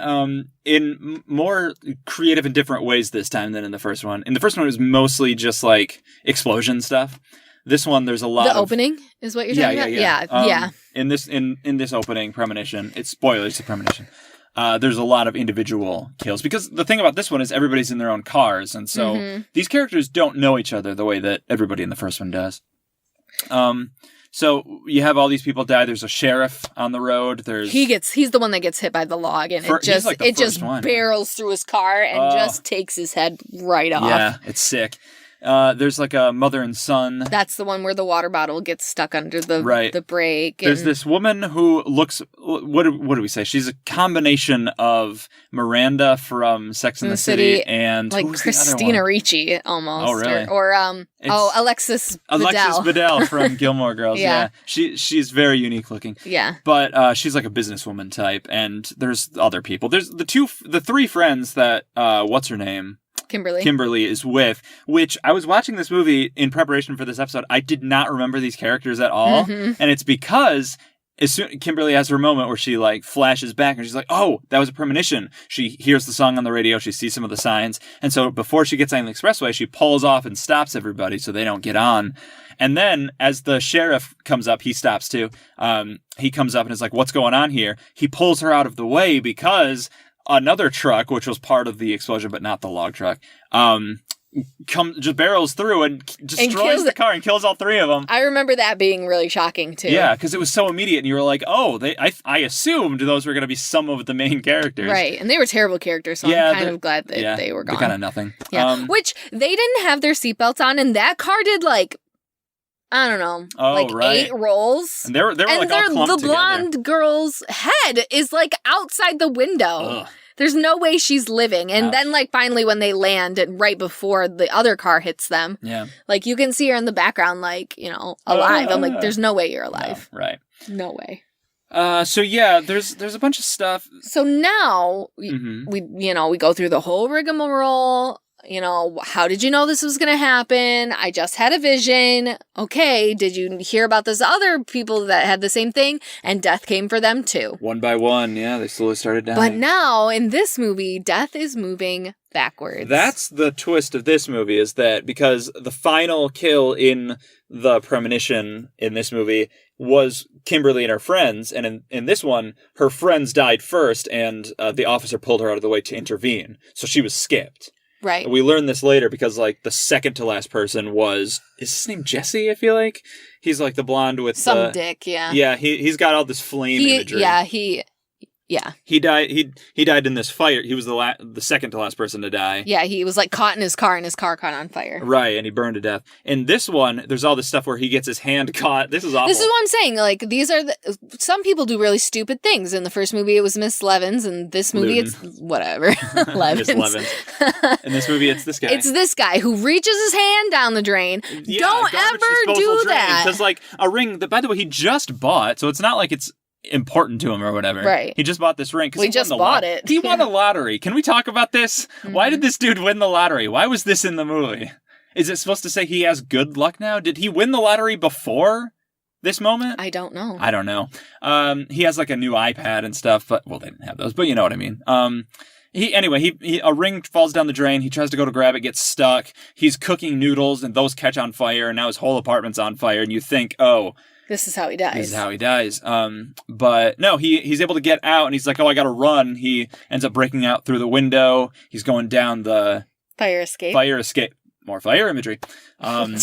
in more creative and different ways this time than in the first one. In the first one, it was mostly just like explosion stuff. This one, there's a lot The of opening is what you're talking about? Yeah. In this opening premonition, it's spoilers to premonition. There's a lot of individual kills because the thing about this one is everybody's in their own cars, and so these characters don't know each other the way that everybody in the first one does. So you have all these people die. There's a sheriff on the road. He's the one that gets hit by the log, and He's like the first one. barrels through his car and just takes his head right off. Yeah, it's sick. There's like a mother and son. That's the one where the water bottle gets stuck under the brake. There's this woman who looks, what do we say? She's a combination of Miranda from Sex and the City and like who's the other Christina one? Ricci almost. Oh, really? Or Alexis Bledel. Bedell from Gilmore Girls. Yeah. She's very unique looking. Yeah. But she's like a businesswoman type, and there's other people. There's the three friends that what's her name? Kimberly is with, which I was watching this movie in preparation for this episode. I did not remember these characters at all. And it's because as soon Kimberly has her moment where she like flashes back and she's like, oh, that was a premonition. She hears the song on the radio. She sees some of the signs. And so before she gets on the expressway, she pulls off and stops everybody so they don't get on. And then as the sheriff comes up, he stops too. He comes up and is like, what's going on here? He pulls her out of the way because another truck, which was part of the explosion, but not the log truck, just barrels through and destroys the car and kills all three of them. I remember that being really shocking too. Yeah, because it was so immediate, and you were like, "Oh, I assumed those were going to be some of the main characters." Right, and they were terrible characters, so I'm kind of glad that they were gone. They're kind of nothing. Yeah, which they didn't have their seatbelts on, and that car did like, I don't know, 8 rolls. And they were like all clumped the together. blonde girl's head is like outside the window. Ugh. There's no way she's living. And Ouch. then like finally when they land and right before the other car hits them, like you can see her in the background, like, you know, alive. I'm like, there's no way you're alive. No, right. No way. So yeah, there's a bunch of stuff. So now we go through the whole rigmarole how did you know this was going to happen? I just had a vision. Okay, did you hear about this other people that had the same thing? And death came for them too. One by one, yeah, they slowly started dying. But now, in this movie, death is moving backwards. That's the twist of this movie, is that because the final kill in the premonition in this movie was Kimberly and her friends, and in this one, her friends died first, and the officer pulled her out of the way to intervene. So she was skipped. Right. We learned this later because, like, the second to last person is his name Jesse, I feel like? He's, like, the blonde with some dick, yeah. Yeah, he's got all this flame imagery. Yeah. He died in this fire. He was the second to last person to die. Yeah, he was, like, caught in his car, and his car caught on fire. Right, and he burned to death. In this one, there's all this stuff where he gets his hand caught. This is awful. This is what I'm saying. Like, these are some people do really stupid things. In the first movie, it was Miss Levens, and this movie, it's whatever. Levens. Miss Levens. In this movie, it's this guy. It's this guy who reaches his hand down the drain. Yeah, Don't ever do that. Because, like, a ring that, by the way, he just bought, so it's not like it's important to him or whatever. Right. He just bought this ring. He just bought it. He won a lottery. Can we talk about this? Mm-hmm. Why did this dude win the lottery? Why was this in the movie? Is it supposed to say he has good luck now? Did he win the lottery before this moment? I don't know. I don't know. He has like a new iPad and stuff, but, well, they didn't have those, but you know what I mean. A ring falls down the drain. He tries to go to grab it, gets stuck. He's cooking noodles and those catch on fire, and now his whole apartment's on fire, and you think, oh, this is how he dies. This is how he dies. But no, he's able to get out, and he's like, oh, I gotta run. He ends up breaking out through the window. He's going down the fire escape. More fire imagery. And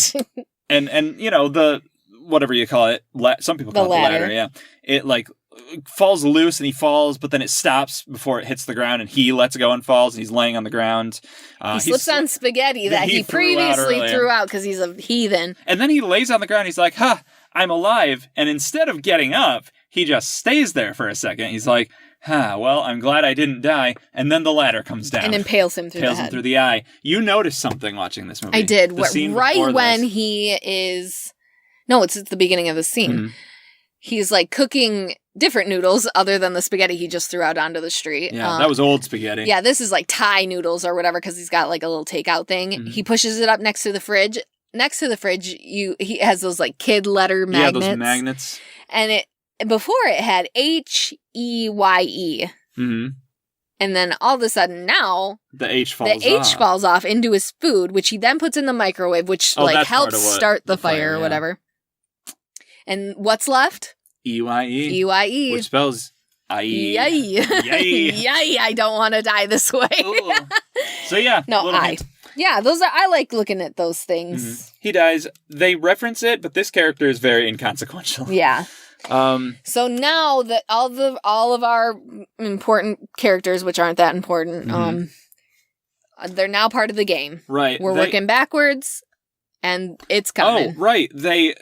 the, whatever you call it, some people call it the ladder. Yeah. It like falls loose and he falls, but then it stops before it hits the ground, and he lets go and falls, and he's laying on the ground. He slips on spaghetti that he previously threw out because he's a heathen. And then he lays on the ground. He's like, I'm alive. And instead of getting up, he just stays there for a second. He's like, well, I'm glad I didn't die. And then the ladder comes down. And impales him through the head. Impales him through the eye. You noticed something watching this movie. I did. Right when he is... No, it's at the beginning of the scene. Mm-hmm. He's like cooking different noodles other than the spaghetti he just threw out onto the street. Yeah, that was old spaghetti. Yeah, this is like Thai noodles or whatever because he's got like a little takeout thing. Mm-hmm. He pushes it up next to the fridge. Next to the fridge, he has those like kid letter magnets. Yeah, those magnets. And before it had HEYE. Mm-hmm. And then all of a sudden now the H falls off into his food, which he then puts in the microwave, which helps start the fire or whatever. And what's left? EYE. EYE. Which spells IE. Yay. Yay, I don't want to die this way. So yeah. No, yeah, I like looking at those things. Mm-hmm. He dies. They reference it, but this character is very inconsequential. Yeah. So now that all of our important characters, which aren't that important, they're now part of the game. Right. We're working backwards. And it's coming. Oh, right. They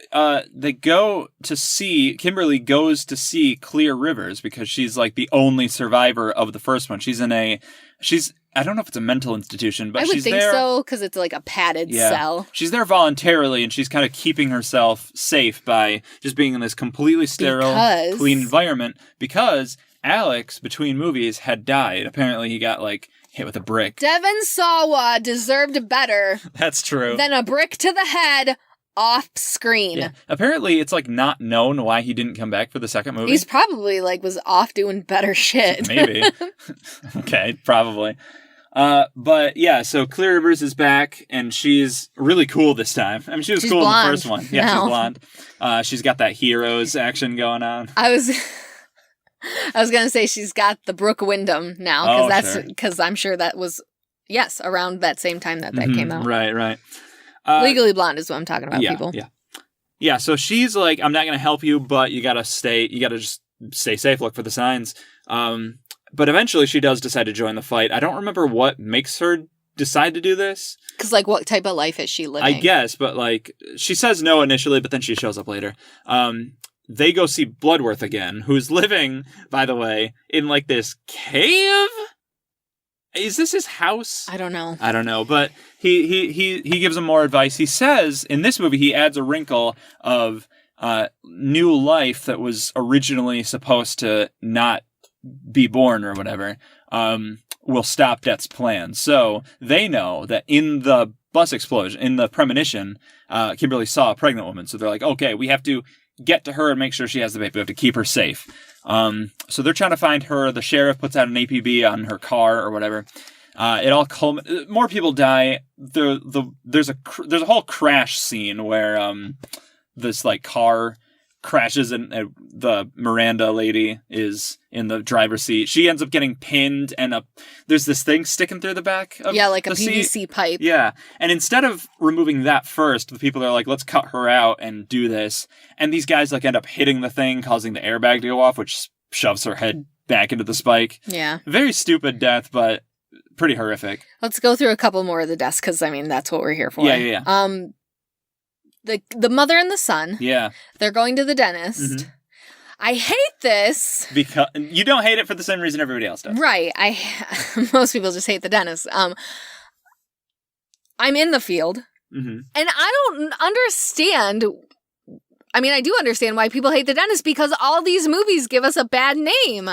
go to see, Kimberly goes to see Clear Rivers because she's like the only survivor of the first one. I don't know if it's a mental institution, but she's there. I would think so, because it's like a padded cell. She's there voluntarily, and she's kind of keeping herself safe by just being in this completely sterile, clean environment. Because Alex, between movies, had died. Apparently, he got like hit with a brick. Devon Sawa deserved better. That's true. Than a brick to the head off screen. Yeah. Apparently, it's like not known why he didn't come back for the second movie. He's probably like was off doing better shit. Maybe. Okay, probably. But yeah, so Clear Rivers is back, and she's really cool this time. I mean, she's cool blonde in the first one. Yeah, she's blonde. She's got that Heroes action going on. I was gonna say she's got the Brooke Wyndham now because I'm sure that was around that same time that came out. Right. Legally Blonde is what I'm talking about, people. Yeah. So she's like, I'm not gonna help you, but you gotta just stay safe. Look for the signs. But eventually she does decide to join the fight. I don't remember what makes her decide to do this. Because like, what type of life is she living? I guess, but like, she says no initially, but then she shows up later. They go see Bloodworth again, who's living, by the way, in like this cave? Is this his house? I don't know. But he gives him more advice. He says, in this movie, he adds a wrinkle of new life that was originally supposed to not be born or whatever. will stop Death's plan. So they know that in the bus explosion, in the premonition, Kimberly saw a pregnant woman. So they're like, okay, we have to get to her and make sure she has the baby. We have to keep her safe. So they're trying to find her. The sheriff puts out an APB on her car or whatever. It all more people die. There's a whole crash scene where this like car crashes and the Miranda lady is in the driver's seat. She ends up getting pinned and there's this thing sticking through the back of like a the PVC seat. pipe. Yeah. And instead of removing that first, the people are like, let's cut her out and do this. And these guys like end up hitting the thing, causing the airbag to go off, which shoves her head back into the spike. Yeah. Very stupid death, but pretty horrific. Let's go through a couple more of the deaths because, I mean, that's what we're here for. Yeah. The mother and the son. Yeah. They're going to the dentist. Mm-hmm. I hate this. Because you don't hate it for the same reason everybody else does. Right. Most people just hate the dentist. I'm in the field. Mm-hmm. And I don't understand. I mean, I do understand why people hate the dentist because all these movies give us a bad name.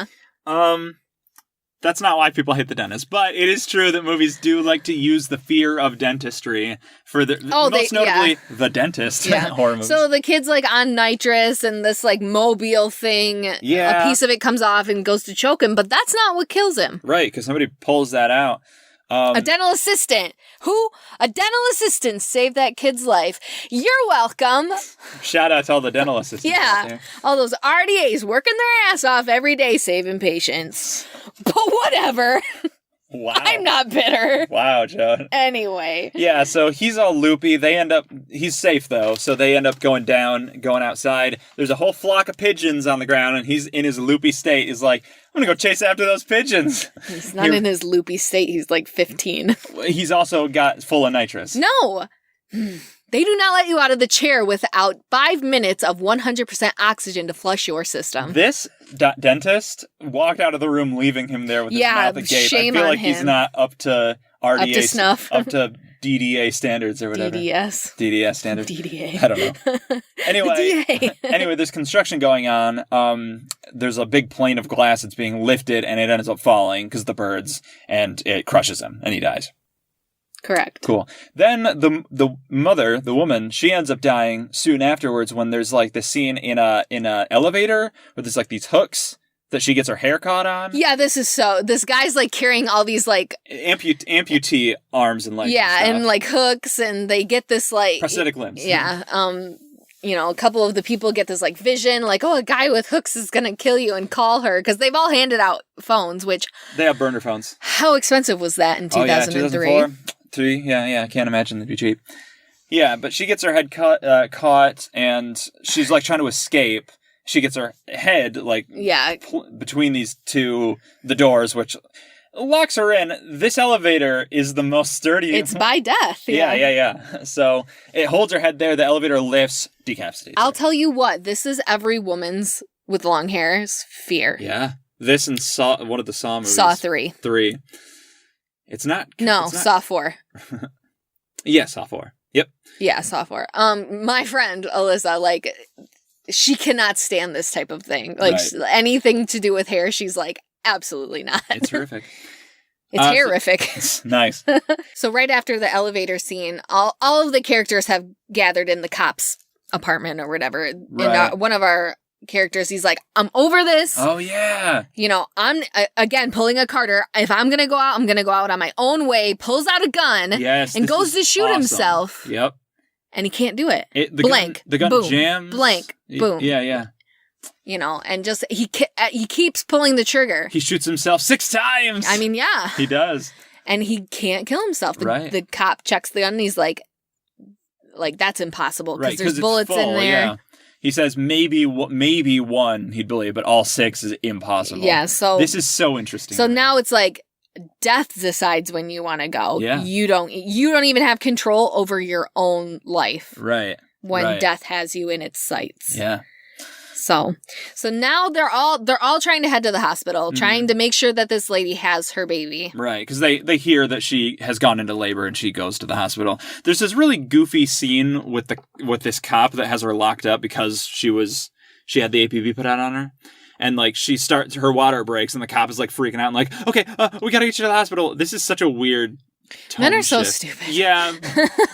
That's not why people hate the dentist, but it is true that movies do like to use the fear of dentistry for most notably the dentist horror movies. So the kid's like on nitrous and this like mobile thing, a piece of it comes off and goes to choke him, but that's not what kills him. Right, because somebody pulls that out. A dental assistant. A dental assistant saved that kid's life. You're welcome. Shout out to all the dental assistants. Yeah. All those RDAs working their ass off every day saving patients. But whatever. Wow. I'm not bitter. Wow, Joe. Anyway. Yeah, so he's all loopy. He's safe though, so they end up going outside. There's a whole flock of pigeons on the ground, and he's in his loopy state. He's like, I'm gonna go chase after those pigeons. He's not in his loopy state. He's like 15. He's also got full of nitrous. No. They do not let you out of the chair without 5 minutes of 100% oxygen to flush your system. This dentist walked out of the room, leaving him there with his mouth agape. Shame I feel on like him. He's not up to RDA, up to snuff, up to DDA standards or whatever. DDS standards. DDA. I don't know. Anyway, there's construction going on. There's a big plane of glass that's being lifted, and it ends up falling because of the birds, and it crushes him, and he dies. Correct. Cool. Then the mother, the woman, she ends up dying soon afterwards when there's like this scene in a elevator where there's like these hooks that she gets her hair caught on. Yeah, this guy's like carrying all these like amputee arms and legs. Yeah, and like hooks, and they get this like prosthetic limbs. Yeah. A couple of the people get this like vision, like, oh, a guy with hooks is gonna kill you, and call her because they've all handed out phones, which they have burner phones. How expensive was that in 2003? 2004? 3? Yeah. I can't imagine they'd be cheap. Yeah, but she gets her head caught, and she's like trying to escape. She gets her head like between the doors, which locks her in. This elevator is the most sturdy. It's by death. Yeah. So it holds her head there. The elevator lifts, decapitates. I'll tell you what. This is every woman's with long hair's fear. Yeah. This and Saw, one of the Saw movies. Saw 3. 3. It's not. No, Saw 4. Yeah, Saw 4. Yep. Yeah, Saw 4. My friend Alyssa, like, she cannot stand this type of thing. Like, anything to do with hair, she's like, absolutely not. It's horrific. It's horrific. Nice. So right after the elevator scene, all of the characters have gathered in the cop's apartment or whatever. Right. And one of our characters, he's like, I'm over this. Oh, yeah. I'm, again, pulling a Carter. If I'm going to go out, I'm going to go out on my own way, pulls out a gun, and goes to shoot himself. Yep. And he can't do it. The gun boom, jams. Blank, boom. Yeah. And just, he keeps pulling the trigger. He shoots himself 6 times. I mean, yeah. He does. And he can't kill himself. The cop checks the gun and he's like, that's impossible because there's bullets in there. Yeah. He says maybe one he'd believe, but all 6 is impossible. Yeah, so this is so interesting. So now it's like death decides when you want to go. Yeah. You don't even have control over your own life. Right. When death has you in its sights. Yeah. So now they're all trying to head to the hospital, trying to make sure that this lady has her baby. Right, because they hear that she has gone into labor and she goes to the hospital. There's this really goofy scene with this cop that has her locked up because she had the APB put out on her. and like she starts, her water breaks, and the cop is like freaking out and like, okay, we gotta get you to the hospital. This is such a weird Men are so shift. stupid. Yeah,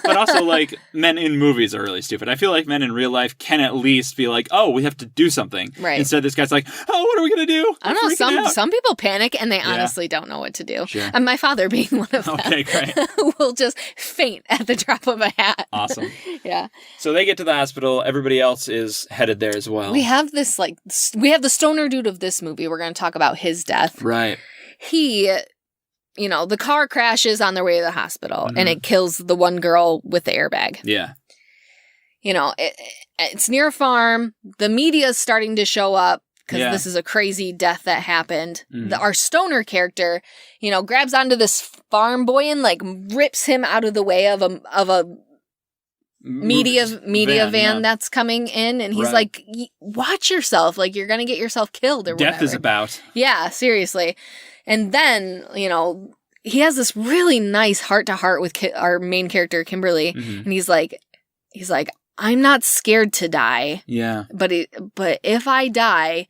but also like men in movies are really stupid. I feel like men in real life can at least be like, oh, we have to do something. Right. Instead, this guy's like, oh, what are we gonna do? I don't know. Some people panic and they honestly don't know what to do. Sure. And my father being one of them. Okay, great. Who will just faint at the drop of a hat. Awesome. Yeah. So they get to the hospital. Everybody else is headed there as well. We have this we have the stoner dude of this movie. We're going to talk about his death. Right. He, the car crashes on their way to the hospital and it kills the one girl with the airbag. Yeah. It's near a farm. The media is starting to show up because this is a crazy death that happened. Our stoner character, grabs onto this farm boy and like rips him out of the way of a media van that's coming in, and he's like, watch yourself, like you're gonna get yourself killed or whatever. Death is about. Yeah, seriously. And then, he has this really nice heart-to-heart with our main character, Kimberly, and he's like, I'm not scared to die. Yeah. But if I die,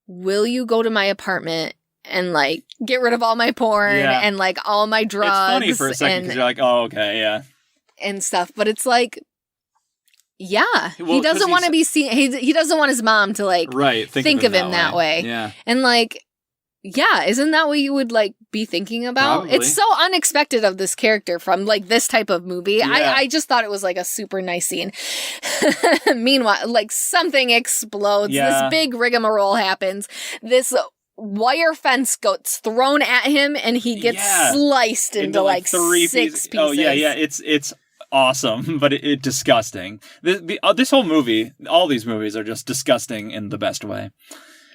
will you go to my apartment and like get rid of all my porn and like all my drugs? It's funny for a second because you're like, oh, okay, yeah. And stuff, but it's like, yeah, well, he doesn't want to be seen. He doesn't want his mom to like think of him that way. Yeah, and like, yeah, isn't that what you would like be thinking about? Probably. It's so unexpected of this character from like this type of movie. Yeah. I just thought it was like a super nice scene. Meanwhile, like something explodes. Yeah. This big rigmarole happens. This wire fence gets thrown at him, and he gets sliced into like 6 pieces. Oh yeah, it's awesome, but it's disgusting. This whole movie, all these movies are just disgusting in the best way.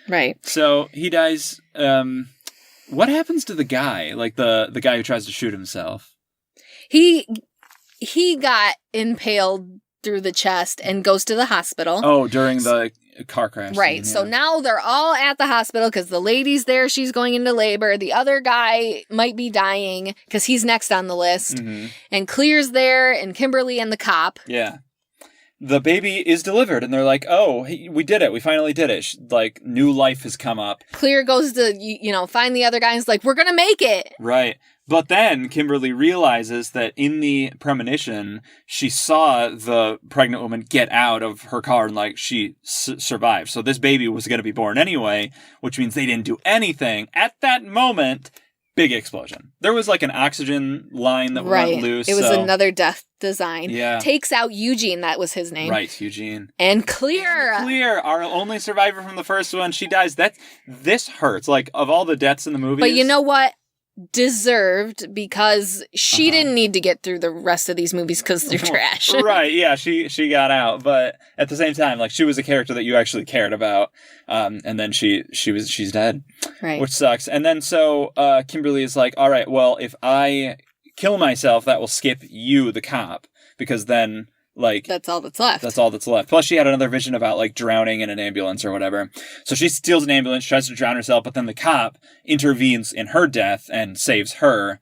Right. So he dies. What happens to the guy? Like the guy who tries to shoot himself? He got impaled through the chest and goes to the hospital. Oh, during the car crash. Right. Scene, So now they're all at the hospital because the lady's there. She's going into labor. The other guy might be dying because he's next on the list. And Clear's there, and Kimberly and the cop. Yeah. The baby is delivered, and they're like, oh, we did it. We finally did it. Like, new life has come up. Clear goes to, find the other guy and is like, we're going to make it. Right. But then Kimberly realizes that in the premonition, she saw the pregnant woman get out of her car and, like, she survived. So this baby was going to be born anyway, which means they didn't do anything. At that moment, big explosion. There was, like, an oxygen line that went loose. It was another death design. Yeah. Takes out Eugene, that was his name. Right, Eugene. And Clear. Clear, our only survivor from the first one, she dies. This hurts. Like, of all the deaths in the movie. But you know what? Deserved, because she didn't need to get through the rest of these movies because they're trash. Right, yeah, she got out, but at the same time, like, she was a character that you actually cared about, and then she's dead, right? Which sucks. And then so Kimberly is like, all right, well, if I kill myself, that will skip you, the cop, because then, like, that's all that's left. That's all that's left. Plus, she had another vision about, like, drowning in an ambulance or whatever. So she steals an ambulance, tries to drown herself, but then the cop intervenes in her death and saves her.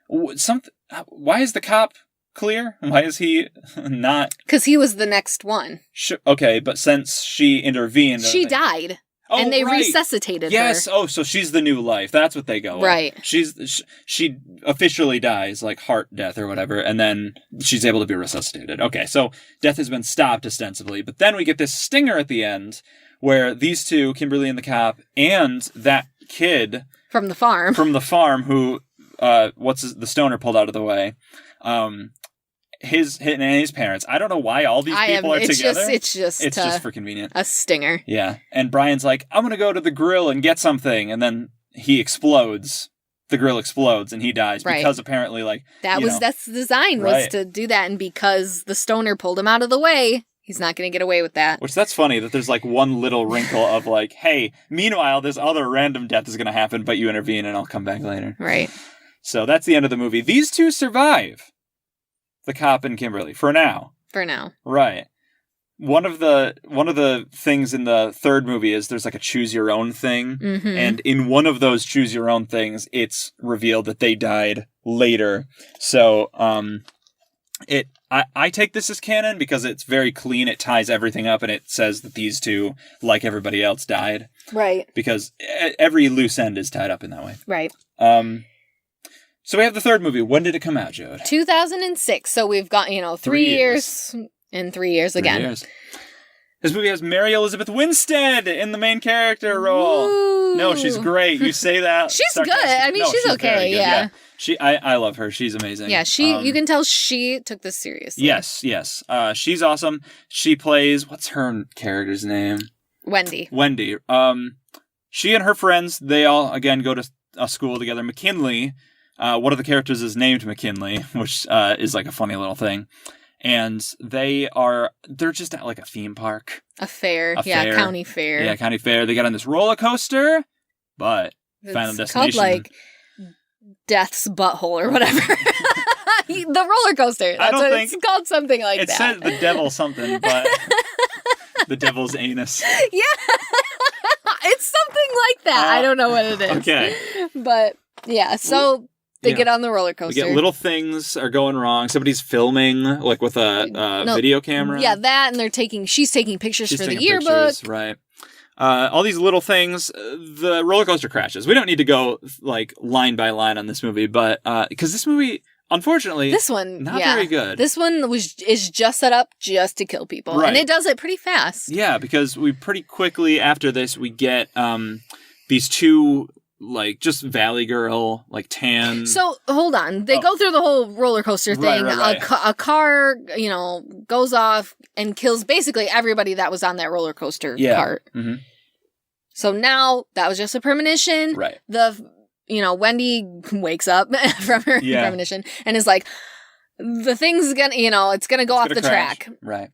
Why is the cop Clear? Why is he not? Because he was the next one. Okay, but since she intervened, she died. Oh, and they right. resuscitated her. Yes. Oh, so she's the new life. That's what they go with. Right. She officially dies, like heart death or whatever, and then she's able to be resuscitated. Okay, so death has been stopped ostensibly, but then we get this stinger at the end where these two, Kimberly and the cop, and that kid from the farm who the stoner pulled out of the way. His parents. I don't know why all these people are together. It's just for convenient. A stinger. Yeah. And Brian's like, I'm going to go to the grill and get something. And then he explodes. The grill explodes and he dies because apparently, like, that's the design was to do that. And because the stoner pulled him out of the way, he's not going to get away with that. Which, that's funny that there's like one little wrinkle of like, hey, meanwhile, this other random death is going to happen, but you intervene and I'll come back later. Right. So that's the end of the movie. These two survive. The cop and Kimberly for now. Right. One of the things in the third movie is there's like a choose your own thing. And in one of those choose your own things, it's revealed that they died later. So I take this as canon because it's very clean. It ties everything up, and it says that these two, like everybody else, died. Right. Because every loose end is tied up in that way. Right. So we have the third movie. When did it come out, Jode? 2006. So we've got, 3 years and 3 years again. 3 years. This movie has Mary Elizabeth Winstead in the main character role. Ooh. No, she's great. You say that. She's good. I mean, she's okay. Yeah. I love her. She's amazing. Yeah, you can tell she took this seriously. Yes. She's awesome. She plays, what's her character's name? Wendy. She and her friends, they all, again, go to a school together. McKinley, one of the characters is named McKinley, which is like a funny little thing. And they're just at like a theme park. A fair. County fair. Yeah, county fair. They got on this roller coaster, but Final Destination. It's called like Death's Butthole or whatever. The roller coaster. That's what it's called, something like that. It said the devil something, but the devil's anus. Yeah. It's something like that. I don't know what it is. Okay. But yeah, so they get on the roller coaster. Little things are going wrong. Somebody's filming, like with a video camera. Yeah, that, and she's taking pictures for the yearbook. Pictures, right. All these little things. The roller coaster crashes. We don't need to go like line by line on this movie, but because this movie, unfortunately, this one not very good. This one is just set up just to kill people, right. And it does it pretty fast. Yeah, because we pretty quickly after this we get these two. Like, just Valley Girl, like tan. So, hold on. They go through the whole roller coaster thing. Right. A car, goes off and kills basically everybody that was on that roller coaster cart. Mm-hmm. So now, that was just a premonition. Right. Wendy wakes up from her premonition and is like, the thing's gonna, it's gonna go off the track. Right.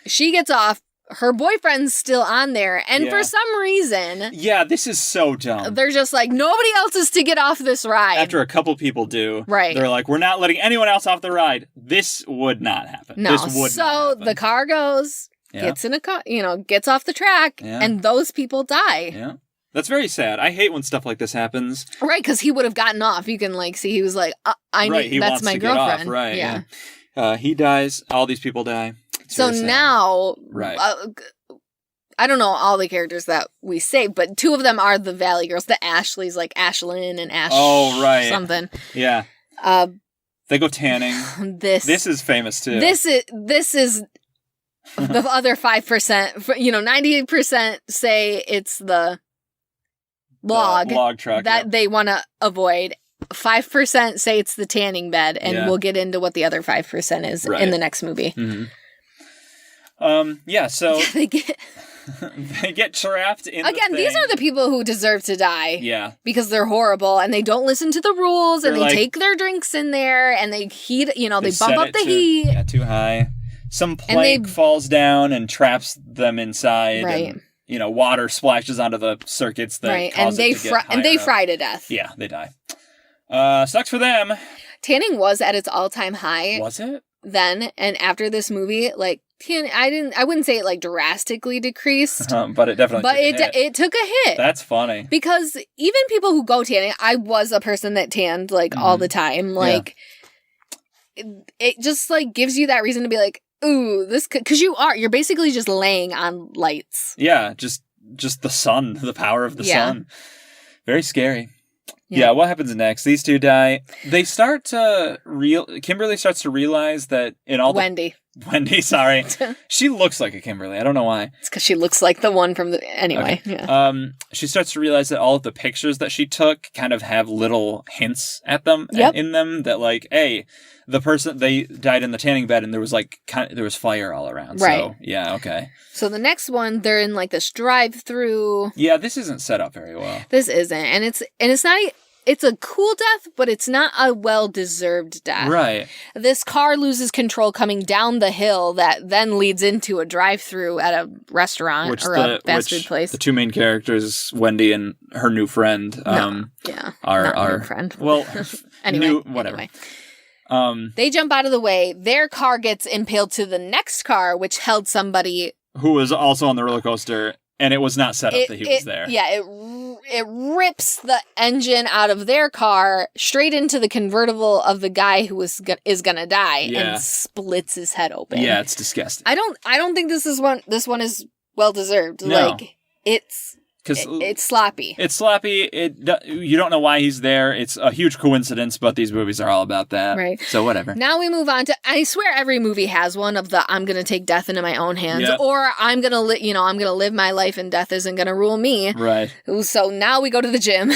She gets off. Her boyfriend's still on there, and for some reason... Yeah, this is so dumb. They're just like, nobody else is to get off this ride. After a couple people do. Right. They're like, we're not letting anyone else off the ride. This would not happen. No, this would not happen. The car goes, gets in a car, gets off the track, and those people die. Yeah. That's very sad. I hate when stuff like this happens. Right, because he would have gotten off. You can, see, he was like, that's my girlfriend. Right, yeah. He dies. All these people die. So now, right. I don't know all the characters that we saved, but two of them are the Valley Girls. The Ashleys, like Ashlyn and Ash. Oh, right. Something. Yeah. They go tanning. This is famous too. This is the other 5%. 98% say it's the log truck that they want to avoid. 5% say it's the tanning bed, and we'll get into what the other 5% is in the next movie. Mm-hmm. So they get they get trapped in again. These are the people who deserve to die. Yeah, because they're horrible and they don't listen to the rules, and they take their drinks in there and they heat. They bump up the heat. Yeah, too high. Some plank falls down and traps them inside. Right. And, water splashes onto the circuits that cause it to get and they fry to death. Yeah, they die. Sucks for them. Tanning was at its all-time high. Was it? Then and after this movie, I wouldn't say it drastically decreased, but it definitely. It took a hit. That's funny because even people who go tanning, I was a person that tanned all the time. It just gives you that reason to be like, ooh, this because you're basically just laying on lights. Yeah, just the sun, the power of the sun. Very scary. Yeah, what happens next? These two die. They start to Kimberly starts to realize that in all Wendy, sorry. She looks like a Kimberly. I don't know why. It's because she looks like the one from anyway. Okay. Yeah. She starts to realize that all of the pictures that she took kind of have little hints at them in them that hey, the person they died in the tanning bed and there was there was fire all around. Right. So, yeah, okay. So the next one, they're in this drive-through. Yeah, this isn't set up very well. This isn't, and it's not. It's a cool death, but it's not a well-deserved death. Right. This car loses control coming down the hill that then leads into a drive-through at a restaurant a fast food place. The two main characters, Wendy and her new friend, are new friend. Well, anyway, whatever. Anyway. They jump out of the way. Their car gets impaled to the next car, which held somebody who was also on the roller coaster. And it was not set up that he was there. Yeah, it rips the engine out of their car straight into the convertible of the guy who is gonna die and splits his head open. Yeah, it's disgusting. I don't think this one is well deserved. No. Like it's sloppy. It's sloppy. You don't know why he's there. It's a huge coincidence, but these movies are all about that. Right. So whatever. Now we move on to, I swear every movie has one of the I'm going to take death into my own hands, or I'm going to I'm going to live my life and death isn't going to rule me. Right. So now we go to the gym.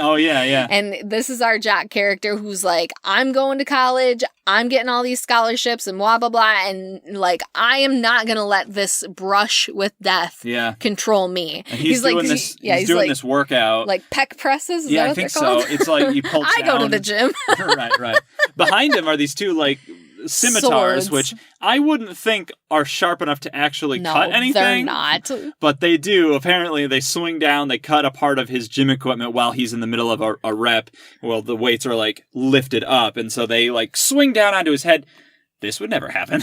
Oh, yeah. And this is our jock character who's like, I'm going to college, I'm getting all these scholarships and blah, blah, blah. And like, I am not going to let this brush with death control me. And he's doing this workout. Like pec presses? Is yeah, that I what think they're called? so. It's like you pull down. I go to the gym. Right. Behind him are these two like scimitars, Swords. which I wouldn't think are sharp enough to actually cut anything. They're not. But they do. Apparently, they swing down, they cut a part of his gym equipment while he's in the middle of a rep. Well, the weights are like lifted up, and so they like swing down onto his head. This would never happen.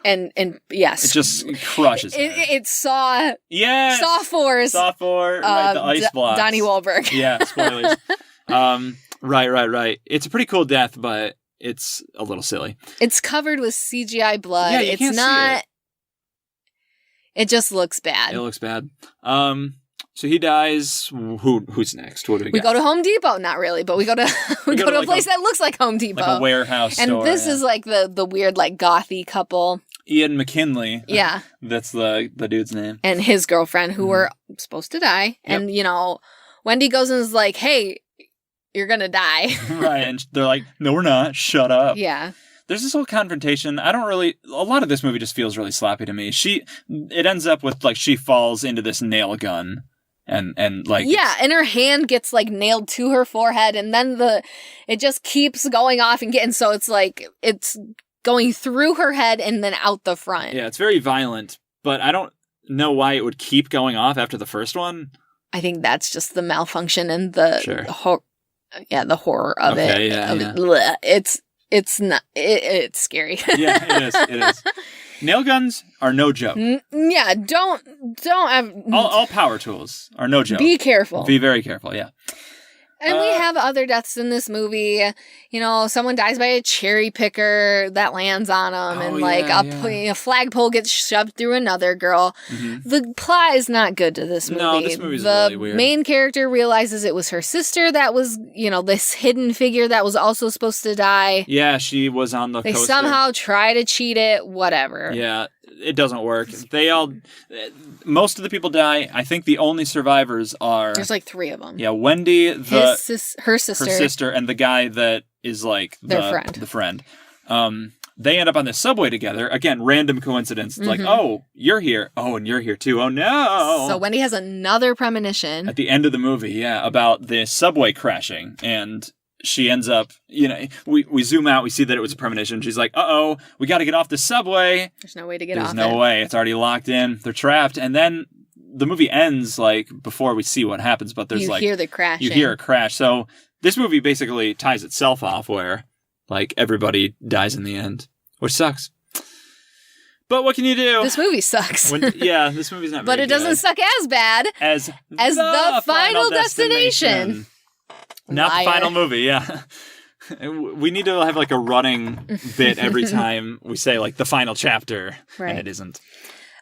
and yes. It just crushes him. It saw... Yes! Saw 4's... Saw 4, right, the ice blocks. Donnie Wahlberg. Yeah, spoilers. Right. It's a pretty cool death, but it's a little silly. It's covered with CGI blood. Yeah, you can't see it. It just looks bad. It looks bad. So he dies. Who's next? What do we got? We go to Home Depot. Not really, but we go to a place that looks like Home Depot. Like a warehouse store. And this is like the weird like gothy couple. Ian McKinley. Yeah. That's the dude's name. And his girlfriend who were supposed to die. Yep. And, Wendy goes and is like, hey, you're going to die. Right. And they're like, no, we're not. Shut up. Yeah. There's this whole confrontation. A lot of this movie just feels really sloppy to me. It ends up with like she falls into this nail gun. And like and her hand gets like nailed to her forehead, and then it just keeps going off and getting, so it's like it's going through her head and then out the front. Yeah, it's very violent, but I don't know why it would keep going off after the first one. I think that's just the malfunction and the horror of it. Yeah. It's scary. Yeah, it is. Nail guns are no joke. Yeah, don't have... All power tools are no joke. Be careful. Be very careful, yeah. And we have other deaths in this movie. Someone dies by a cherry picker that lands on them, a flagpole gets shoved through another girl. Mm-hmm. The plot is not good to this movie. No, this movie's really weird. The main character realizes it was her sister that was, this hidden figure that was also supposed to die. Yeah, she was on the They coaster. somehow try to cheat it, whatever. Yeah, it doesn't work. Most of the people die. I think the only survivors are... There's like 3 of them. Yeah, Wendy, her sister, and the guy that is like the friend. They end up on the subway together. Again, random coincidence. It's like, oh, you're here. Oh, and you're here too. Oh, no. So Wendy has another premonition. At the end of the movie, about the subway crashing. And she ends up, we zoom out, we see that it was a premonition. She's like, uh-oh, we got to get off the subway. There's no way to get off. There's no way. It's already locked in. They're trapped. And then the movie ends, like, before we see what happens. But there's you hear the crashing. You hear a crash. So this movie basically ties itself off where, like, everybody dies in the end, which sucks. But what can you do? This movie sucks. This movie's not very But it doesn't suck as bad as the Final Destination. Not the final movie, yeah. We need to have like a running bit every time we say like the final chapter, and it isn't.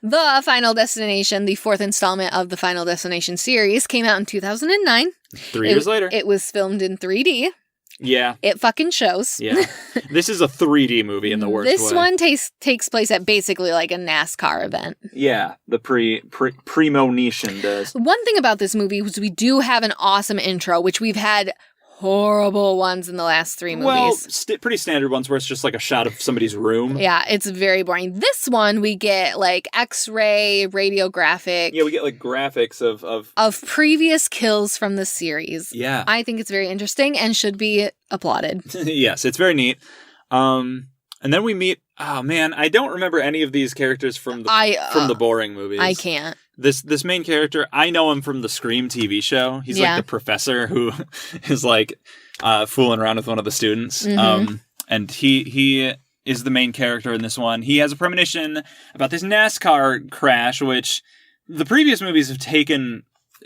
The Final Destination, the 4th installment of the Final Destination series, came out in 2009. 3 years later. It was filmed in 3D. Yeah. it fucking shows. Yeah. This is a 3D movie in the worst way. This one takes place at basically like a NASCAR event. Yeah, the premonition does. One thing about this movie was we do have an awesome intro, which we've had horrible ones in the last 3 movies. Well, pretty standard ones where it's just like a shot of somebody's room. Yeah, it's very boring. This one, we get like X-ray, radiographic. Yeah, we get like graphics of previous kills from the series. Yeah. I think it's very interesting and should be applauded. Yes, it's very neat. And then we meet, oh man, I don't remember any of these characters from the boring movies. I can't. This main character, I know him from the Scream TV show. He's like the professor who is like fooling around with one of the students. Mm-hmm. And he is the main character in this one. He has a premonition about this NASCAR crash, which the previous movies have taken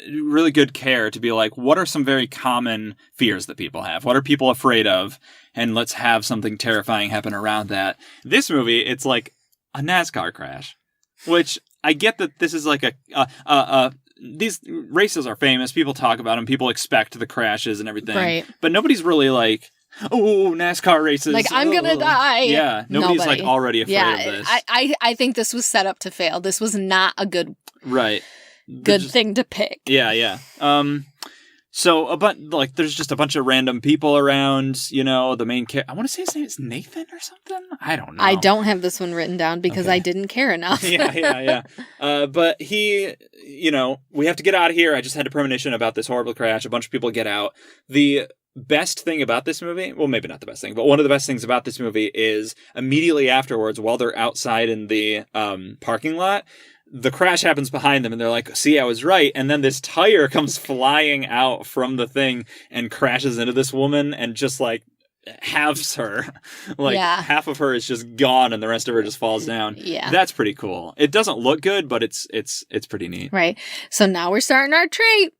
really good care to be like, what are some very common fears that people have? What are people afraid of? And let's have something terrifying happen around that. This movie, it's like a NASCAR crash, which I get that this is like these races are famous. People talk about them. People expect the crashes and everything. Right. But nobody's really like, oh, NASCAR races. Like, I'm going to die. Yeah. Nobody's like already afraid of this. I think this was set up to fail. This was not a good thing to pick. Yeah. So, like, there's just a bunch of random people around, you know, the main character. I want to say his name is Nathan or something? I don't know. I don't have this one written down because I didn't care enough. Yeah. But he, you know, we have to get out of here. I just had a premonition about this horrible crash. A bunch of people get out. The best thing about this movie, well, maybe not the best thing, but one of the best things about this movie is immediately afterwards, while they're outside in the parking lot, the crash happens behind them and they're like, see, I was right. And then this tire comes flying out from the thing and crashes into this woman and just like halves her. Like half of her is just gone and the rest of her just falls down. Yeah. That's pretty cool. It doesn't look good, but it's pretty neat. Right. So now we're starting our trait.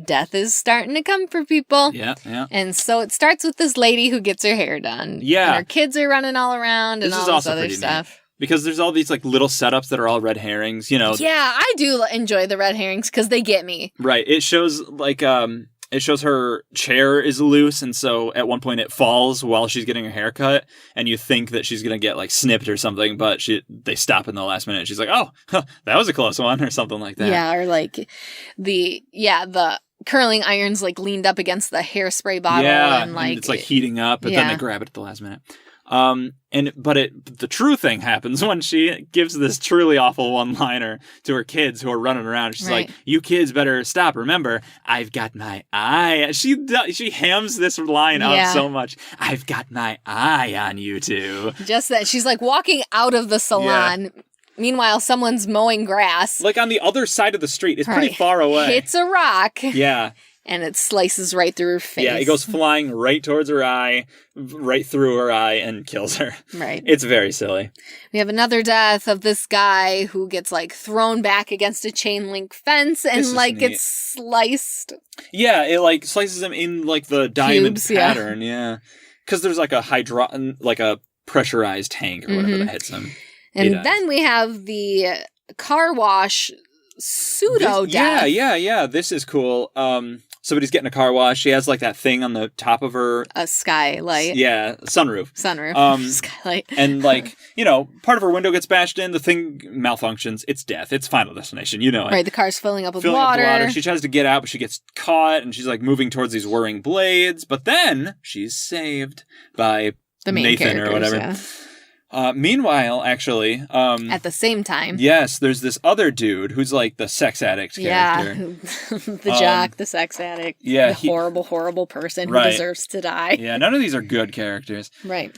Death is starting to come for people. Yeah. And so it starts with this lady who gets her hair done. Yeah. And her kids are running all around and all this other stuff. Neat. Because there's all these like little setups that are all red herrings, you know. Yeah, I do enjoy the red herrings because they get me. Right. It shows like it shows her chair is loose, and so at one point it falls while she's getting her hair cut, and you think that she's gonna get like snipped or something, but they stop in the last minute. She's like, oh, that was a close one, or something like that. Yeah, or like the curling iron's like leaned up against the hairspray bottle, and like it's like heating up, but then they grab it at the last minute. The true thing happens when she gives this truly awful one-liner to her kids who are running around. She's like, "You kids better stop. Remember, I've got my eye." She hams this line out so much. I've got my eye on you two. Just that she's like walking out of the salon. Yeah. Meanwhile, someone's mowing grass. Like on the other side of the street. It's pretty far away. Hits a rock. Yeah. And it slices right through her face. Yeah, it goes flying right towards her eye, right through her eye, and kills her. Right. It's very silly. We have another death of this guy who gets, like, thrown back against a chain link fence and, like, gets sliced. Yeah, it, like, slices him in, like, the diamond pattern. Yeah. Because there's, like, a pressurized tank or whatever that hits him. And then we have the car wash pseudo-death. Yeah. This is cool. Somebody's getting a car wash. She has like that thing on the top of her. A skylight. Yeah, sunroof. Skylight. And like, you know, part of her window gets bashed in. The thing malfunctions. It's death. It's Final Destination. You know it. Right, the car's filling up with water. She tries to get out, but she gets caught and she's like moving towards these whirring blades. But then she's saved by the main Nathan or whatever. Yeah. Meanwhile, actually... at the same time. Yes, there's this other dude who's like the sex addict character. The jock, the sex addict. Yeah. The horrible person who deserves to die. Yeah, none of these are good characters. Right.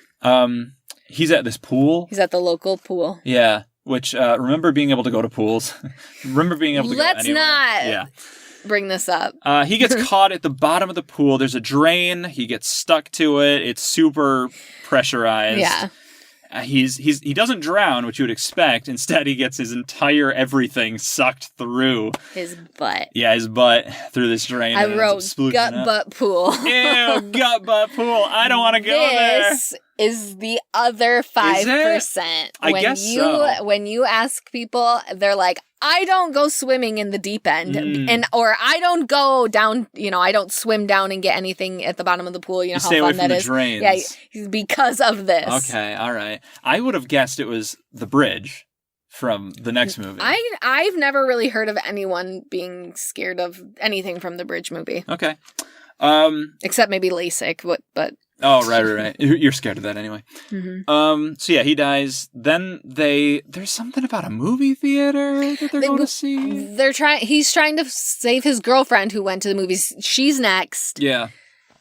He's at this pool. He's at the local pool. Yeah, which, remember being able to go to pools? Remember being able to go anywhere? Let's not bring this up. He gets caught at the bottom of the pool. There's a drain. He gets stuck to it. It's super pressurized. Yeah. He doesn't drown, which you would expect. Instead, he gets his entire everything sucked through his butt. Yeah, his butt through this drain. I wrote gut butt pool. Ew, gut butt pool. I don't want to go there. This is the other 5%. I guess so. When you ask people, they're like, I don't go swimming in the deep end, or I don't go down. You know, I don't swim down and get anything at the bottom of the pool. You know how fun that is. Drains. Yeah, because of this. Okay, all right. I would have guessed it was the bridge from the next movie. I've never really heard of anyone being scared of anything from the bridge movie. Okay, except maybe LASIK, but. Oh, right. You're scared of that anyway. Mm-hmm. So yeah, he dies. Then there's something about a movie theater that they're going to see. He's trying to save his girlfriend who went to the movies. She's next. Yeah.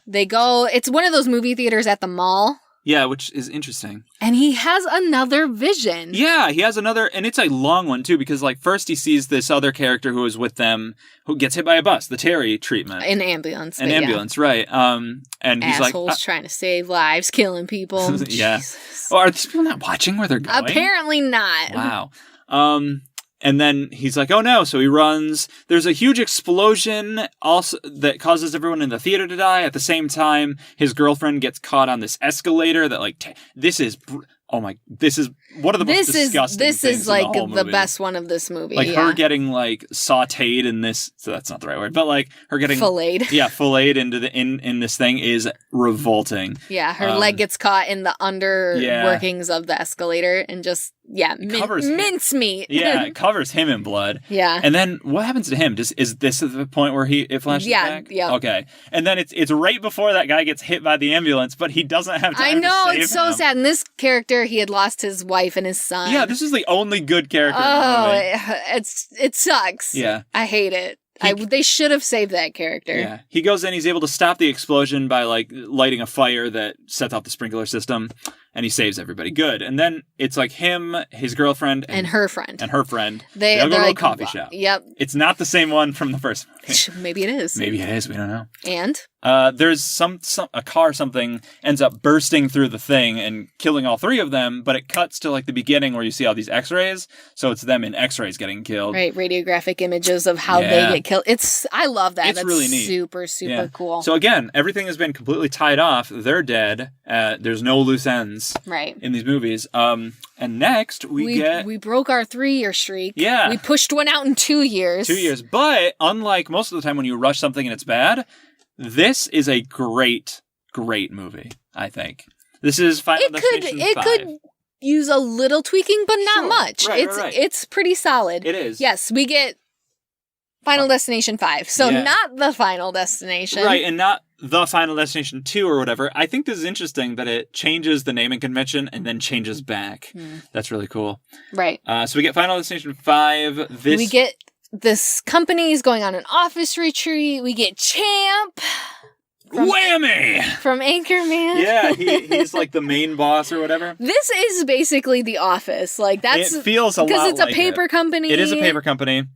They go, it's one of those movie theaters at the mall. Yeah, which is interesting. And he has another vision. Yeah, he has another, and it's a long one too, because like first he sees this other character who is with them, who gets hit by a bus, the Terry treatment. An ambulance. Right. And he's like... Assholes trying to save lives, killing people. Yeah. Well, are these people not watching where they're going? Apparently not. Wow. And then he's like, oh no. So he runs. There's a huge explosion also that causes everyone in the theater to die. At the same time, his girlfriend gets caught on this escalator that like, this is one of the most disgusting things This is in like the whole movie. best one of this movie. Like her getting like sauteed in this, so that's not the right word, but like her getting filleted. Yeah, filleted into the in this thing is revolting. Yeah, her leg gets caught in the workings of the escalator and just mincemeat. Yeah, it covers him in blood. Yeah. And then what happens to him? Is this the point where it flashes back? Yeah. Okay. And then it's right before that guy gets hit by the ambulance, but he doesn't have time to save it's so him. sad. And this character, he had lost his wife and his son. Yeah, this is the only good character in the movie. It sucks. Yeah. I hate it. They should have saved that character. Yeah. He goes in, he's able to stop the explosion by like lighting a fire that sets off the sprinkler system, and he saves everybody. Good. And then it's like him, his girlfriend, and her friend. They all go to a coffee shop. Yep. It's not the same one from the first movie. Maybe it is. Maybe it is. We don't know. And? There's a car something ends up bursting through the thing and killing all three of them, but it cuts to like the beginning where you see all these x-rays, so it's them in x-rays getting killed. Right, radiographic images of how they get killed. I love that. That's really neat. Super cool. So again, everything has been completely tied off. They're dead. There's no loose ends in these movies. And next we broke our 3-year streak. Yeah. We pushed one out in 2 years. 2 years. But unlike most of the time when you rush something and it's bad, this is a great movie, I think. This is Final Destination 5. It could use a little tweaking, but not much. Right, it's pretty solid. It is. Yes, we get Final Destination 5. So not the Final Destination. Right, and not the Final Destination 2 or whatever. I think this is interesting that it changes the naming convention and then changes back. That's really cool. Right. So we get Final Destination 5. We get this company's going on an office retreat. We get Champ. Whammy! From Anchorman. Yeah, he's like the main boss or whatever. This is basically The Office. Like that's it feels a lot because it's like a paper company. It is a paper company.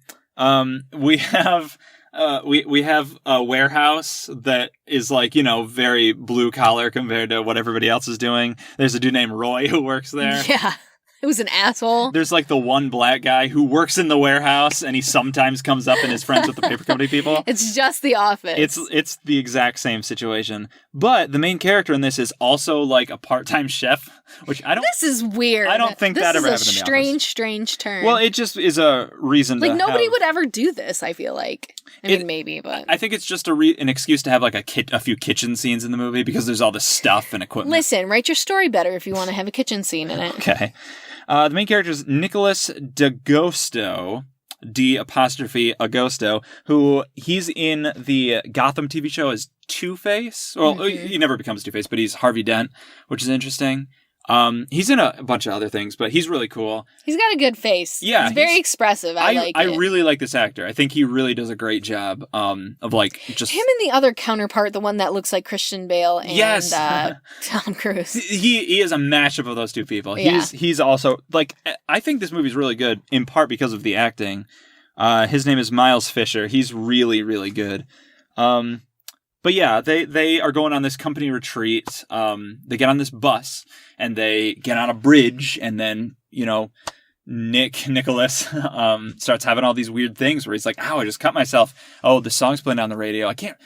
We have a warehouse that is like, very blue collar compared to what everybody else is doing. There's a dude named Roy who works there. Yeah. It was an asshole. There's like the one black guy who works in the warehouse and he sometimes comes up and is friends with the paper company people. It's just The Office. It's the exact same situation. But the main character in this is also like a part-time chef, which I don't... This is weird. I don't think that ever happened in The Office. Strange turn. Well, it just is a reason like to nobody would ever do this, I feel like. I mean, maybe, but... I think it's just an excuse to have like a few kitchen scenes in the movie because there's all this stuff and equipment. Listen, write your story better if you want to have a kitchen scene in it. Okay. The main character is Nicholas D'Agosto, D''Agosto, who he's in the Gotham TV show as Two-Face. Well, he never becomes Two-Face, but he's Harvey Dent, which is interesting. He's in a bunch of other things, but he's really cool. He's got a good face. Yeah. He's very expressive. I really like this actor. I think he really does a great job of like just... Him and the other counterpart, the one that looks like Christian Bale and Tom Cruise. He is a mashup of those two people. Yeah. He's also... like, I think this movie's really good, in part because of the acting. His name is Miles Fisher. He's really, really good. But yeah, they are going on this company retreat. They get on this bus and they get on a bridge, and then, Nicholas starts having all these weird things where he's like, ow, I just cut myself. Oh, the song's playing on the radio. I can't...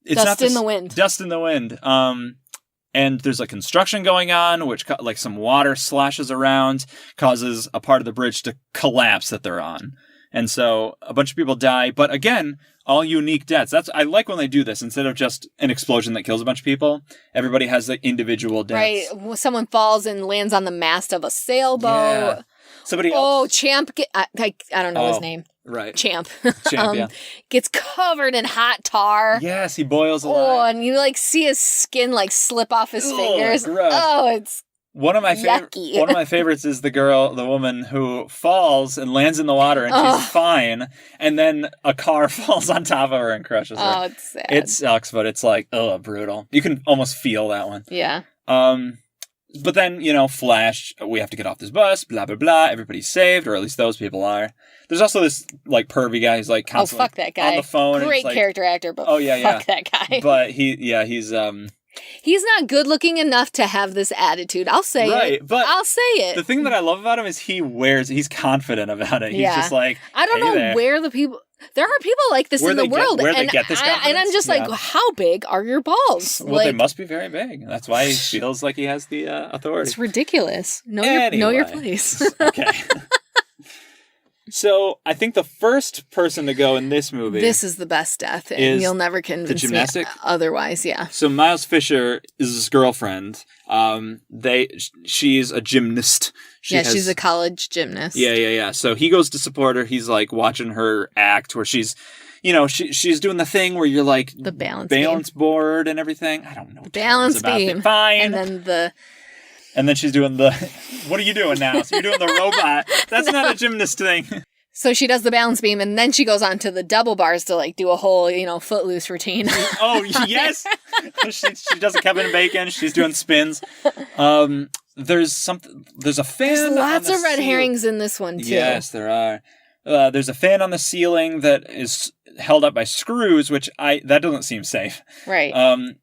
Dust in the Wind. Dust in the Wind. And there's like construction going on, which like some water slashes around, causes a part of the bridge to collapse that they're on. And so a bunch of people die, but again, all unique deaths. I like when they do this. Instead of just an explosion that kills a bunch of people, everybody has the individual deaths. Right. Someone falls and lands on the mast of a sailboat. Yeah. Somebody else. Oh, Champ. I don't know his name. Right. Champ. Yeah. Gets covered in hot tar. Yes, he boils alive. Oh, and you like see his skin like slip off his fingers. Gross. Oh, it's One of my favorites is the woman who falls and lands in the water and she's fine, and then a car falls on top of her and crushes her. Oh, it's sad. It sucks, but it's like, brutal. You can almost feel that one. Yeah. But then, Flash, we have to get off this bus, blah, blah, blah. Everybo's saved, or at least those people are. There's also this, like, pervy guy who's, like, constantly fuck that guy. on the phone. Great and character actor, but fuck that guy. But he's... He's not good looking enough to have this attitude. I'll say it. But I'll say it. the thing that I love about him is he's confident about it. He's just like, I don't know where the people... There are people like this in the world. Where they get this confidence? And I'm just like, how big are your balls? Well, they must be very big. That's why he feels like he has the authority. It's ridiculous. Know your place. Okay. So I think the first person to go in this movie... This is the best death, and you'll never convince me otherwise, yeah. So Miles Fisher is his girlfriend. She's a gymnast. She's a college gymnast. Yeah. So he goes to support her. He's like watching her act where she's... she's doing the thing where you're like... The balance board and everything. I don't know. The balance beam. Fine. And then she's doing the... What are you doing now? So you're doing the robot. That's not a gymnast thing. So she does the balance beam, and then she goes on to the double bars to, like, do a whole, footloose routine. Oh, yes! she does a Kevin Bacon. She's doing spins. There's a fan. There's lots of red herrings in this one, too. Yes, there are. There's a fan on the ceiling that is held up by screws, that doesn't seem safe. Right.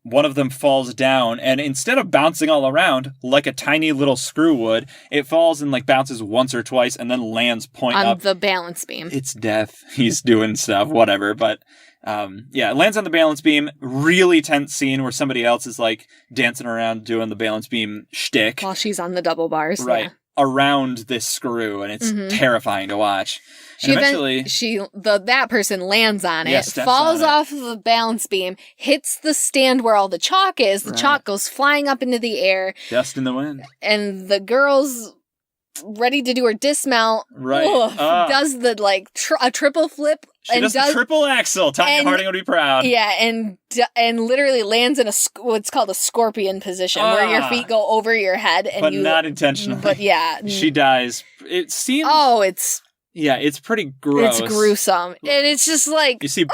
One of them falls down, and instead of bouncing all around like a tiny little screw would, it falls and like bounces once or twice and then lands point on up. The balance beam. It's death. He's doing stuff, whatever. But it lands on the balance beam. Really tense scene where somebody else is like dancing around doing the balance beam shtick. While she's on the double bars. Right. Yeah. Around this screw, and it's terrifying to watch. That person lands on it, falls off the balance beam, hits the stand where all the chalk is. The chalk goes flying up into the air. Dust in the wind. And the girl's ready to do her dismount. Right. Does the a triple flip. She does the triple axel. Tanya Harding would be proud. Yeah, and literally lands in what's called a scorpion position, where your feet go over your head. But not intentionally. But yeah. She dies. It seems... Oh, it's... Yeah, it's pretty gross. It's gruesome. And it's just like... You see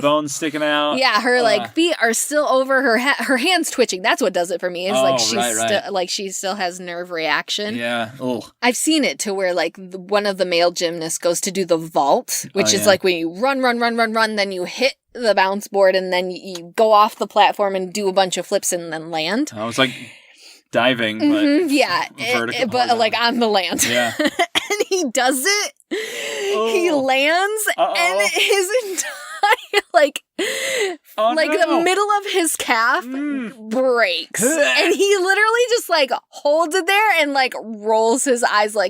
bones sticking out. Yeah, her feet are still over her head. Her hand's twitching. That's what does it for me. It's she still has nerve reaction. Yeah. Ugh. I've seen it to where one of the male gymnasts goes to do the vault, which is like when you run, then you hit the bounce board and then you go off the platform and do a bunch of flips and then land. I was like diving, but vertical, but like on the land. Yeah. And he does it. Oh. He lands, and his entire the middle of his calf breaks, and he literally just holds it there and rolls his eyes now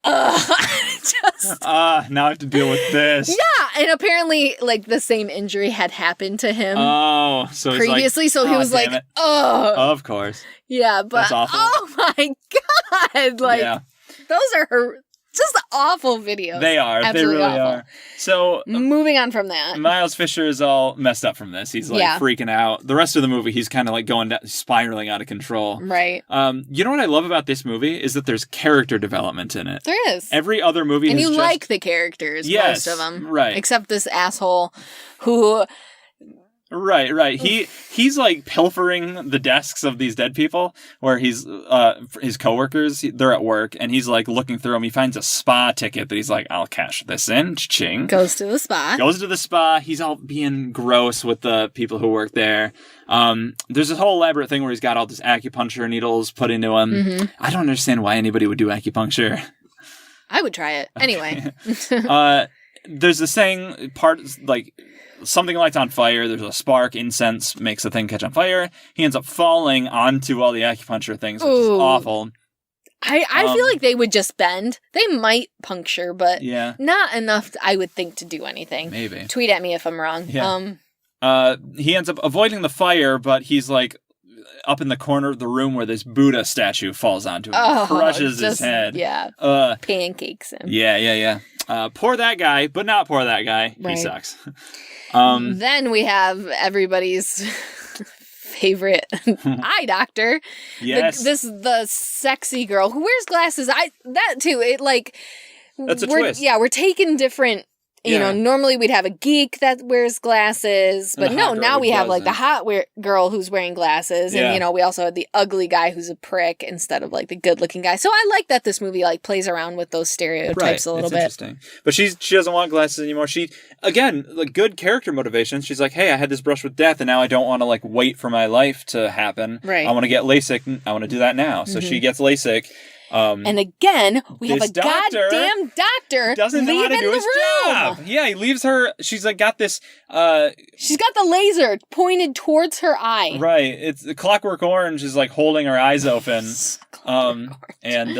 I have to deal with this. Yeah, and apparently the same injury had happened to him. Oh, so previously, so he was like, "Oh, of course." Yeah, but that's awful. Oh my god! Those are just awful videos. They are. Absolutely they really awful. are. So moving on from that, Miles Fisher is all messed up from this. He's freaking out. The rest of the movie, he's kind of going down, spiraling out of control. Right. You know what I love about this movie is that there's character development in it. There is. Every other movie, and you like the characters, most of them, right? Except this asshole who. Right. He's pilfering the desks of these dead people where he's his coworkers, they're at work and he's looking through them. He finds a spa ticket that he's like, I'll cash this in. Ching. Goes to the spa. He's all being gross with the people who work there. There's this whole elaborate thing where he's got all these acupuncture needles put into him. Mm-hmm. I don't understand why anybody would do acupuncture. I would try it. Anyway. There's this saying, something lights on fire, there's a spark, incense makes the thing catch on fire. He ends up falling onto all the acupuncture things, which is awful. I feel like they would just bend. They might puncture, but not enough, I would think, to do anything. Maybe. Tweet at me if I'm wrong. Yeah. He ends up avoiding the fire, but he's up in the corner of the room where this Buddha statue falls onto him. Crushes his head. Yeah. Pancakes him. Yeah. Poor that guy, but not poor that guy. Right. He sucks. Then we have everybody's favorite eye doctor. Yes. The sexy girl who wears glasses. That too. That's a twist. Yeah, we're taking different you know, normally we'd have a geek that wears glasses, but And a no, hot girl now who we have like the doesn't. hot girl who's wearing glasses, and Yeah. you know, we also have the ugly guy who's a prick instead of like the good-looking guy. So I like that this movie like plays around with those stereotypes a little it's bit. Interesting. But she doesn't want glasses anymore. She, again, like good character motivation. She's like, hey, I had this brush with death and now I don't want to like wait for my life to happen. Right. I want to get LASIK. I want to do that now. So she gets LASIK. And again, we have This a doctor goddamn doctor doesn't know how to leaving do the his room. job. Yeah, he leaves her. She's like got this. She's got the laser pointed towards her eye. Right. It's the Clockwork Orange is like holding her eyes open. And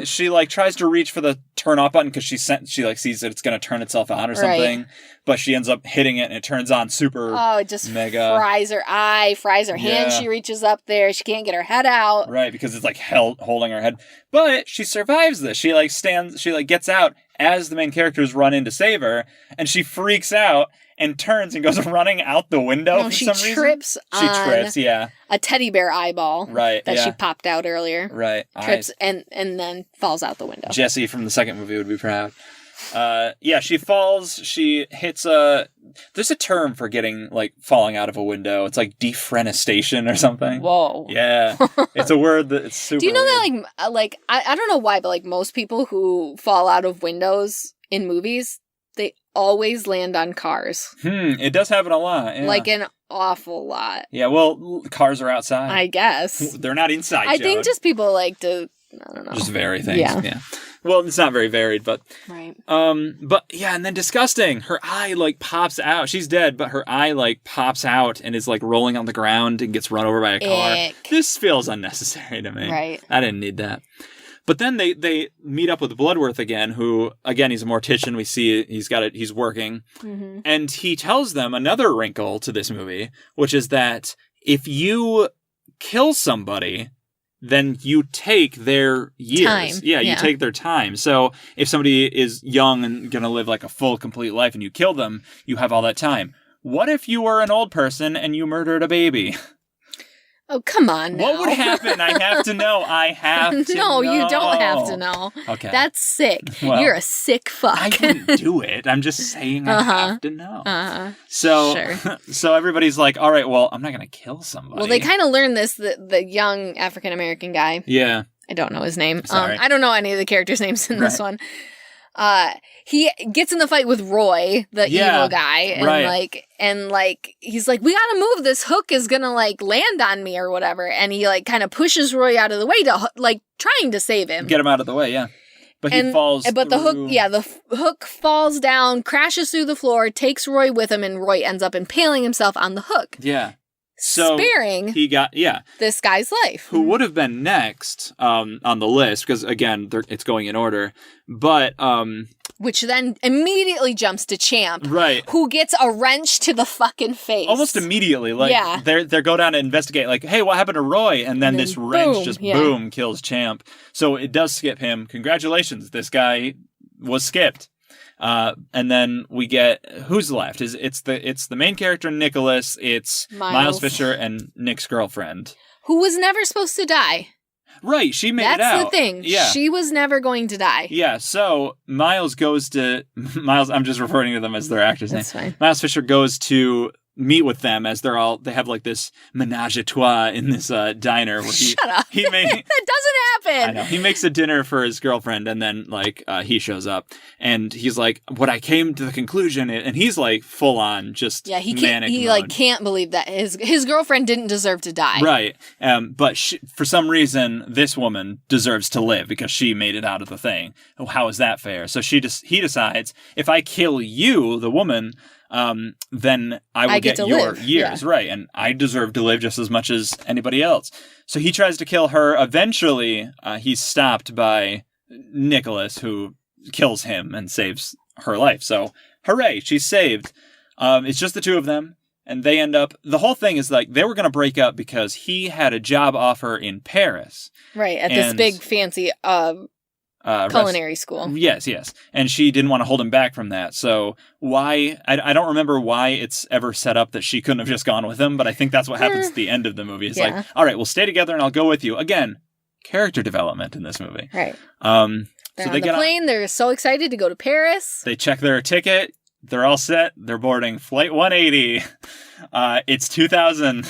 she like tries to reach for the turn off button because she like sees that it's gonna turn itself on or something, but she ends up hitting it and it turns on super. Oh, it just mega fries her eye, fries her hand. Yeah. She reaches up there. She can't get her head out. Right, because it's like holding her head, but she survives this. She like gets out as the main characters run in to save her, and she freaks out and turns and goes running out the window for some reason. She trips Yeah. a teddy bear eyeball Right, that yeah. she popped out earlier. Right. Trips and then falls out the window. Jesse from the second movie would be proud. She falls. She hits there's a term for getting like falling out of a window. It's like defenestation or something. Whoa. Yeah, it's a word that it's super. Do you know weird. that like I don't know why, but like most people who fall out of windows in movies, they always land on cars. It does happen a lot. Yeah. Like an awful lot. Yeah, well, cars are outside. I guess. They're not inside. I think just people like to, I don't know. just vary things. Yeah. Well, it's not very varied, but Right. but yeah, and then disgusting. Her eye like pops out. She's dead, but her eye like pops out and is like rolling on the ground and gets run over by a car. Ick. This feels unnecessary to me. Right. I didn't need that. But then they meet up with Bloodworth again, who again he's a mortician. We see he's working, and he tells them another wrinkle to this movie, which is that if you kill somebody, then you take their years. Time. Yeah, you Yeah. take their time. So if somebody is young and gonna live like a full, complete life, and you kill them, you have all that time. What if you were an old person and you murdered a baby? Oh, come on now. What would happen? I have to know. I have to know. No, you don't have to know. Okay. That's sick. Well, You're a sick fuck. I wouldn't do it. I'm just saying I have to know. So, Sure. so everybody's like, all right, well, I'm not going to kill somebody. Well, they kind of learned this, the young African-American guy. Yeah. I don't know his name. Sorry. I don't know any of the characters' names in this one. He gets in the fight with Roy, the evil guy, and he's like, we gotta move. This hook is gonna like land on me or whatever, and he like kind of pushes Roy out of the way to like trying to save him. Get him out of the way, yeah. But he falls. But the hook falls down, crashes through the floor, takes Roy with him, and Roy ends up impaling himself on the hook. Yeah. So sparing this guy's life. Who would have been next on the list, because again, it's going in order, but which then immediately jumps to Champ, right? Who gets a wrench to the fucking face almost immediately. Like they go down to investigate. Like, hey, what happened to Roy? And then this wrench just boom kills Champ. So it does skip him. Congratulations, this guy was skipped. And then we get who's left? It's the main character Nicholas. It's Miles Fisher and Nick's girlfriend, who was never supposed to die. Right, she made it out. That's the thing. Yeah, she was never going to die. Yeah, so Miles goes to Miles. I'm just referring to them as their actors' name. That's fine. Miles Fisher goes to meet with them as they have like this menage a trois in this diner. Where Shut up. That doesn't happen. I know. He makes a dinner for his girlfriend, and then he shows up, and he's like, "What I came to the conclusion," and he's like full on just he manic mode. Can't believe that his girlfriend didn't deserve to die. Right. But for some reason, this woman deserves to live because she made it out of the thing. Oh, how is that fair? So he decides, if I kill you, the woman, then I will get your years. Yeah. Right. And I deserve to live just as much as anybody else. So he tries to kill her. Eventually, he's stopped by Nicholas, who kills him and saves her life. So hooray, she's saved. It's just the two of them. And they end up, the whole thing is like, they were going to break up because he had a job offer in Paris. Right. At this big fancy, culinary school. Yes. And she didn't want to hold him back from that. So why, I don't remember why it's ever set up that she couldn't have just gone with him, but I think that's what happens at the end of the movie. It's like, all right, we'll stay together and I'll go with you. Again, character development in this movie. Right. They're on the plane. They're so excited to go to Paris. They check their ticket. They're all set. They're boarding Flight 180. It's 2000.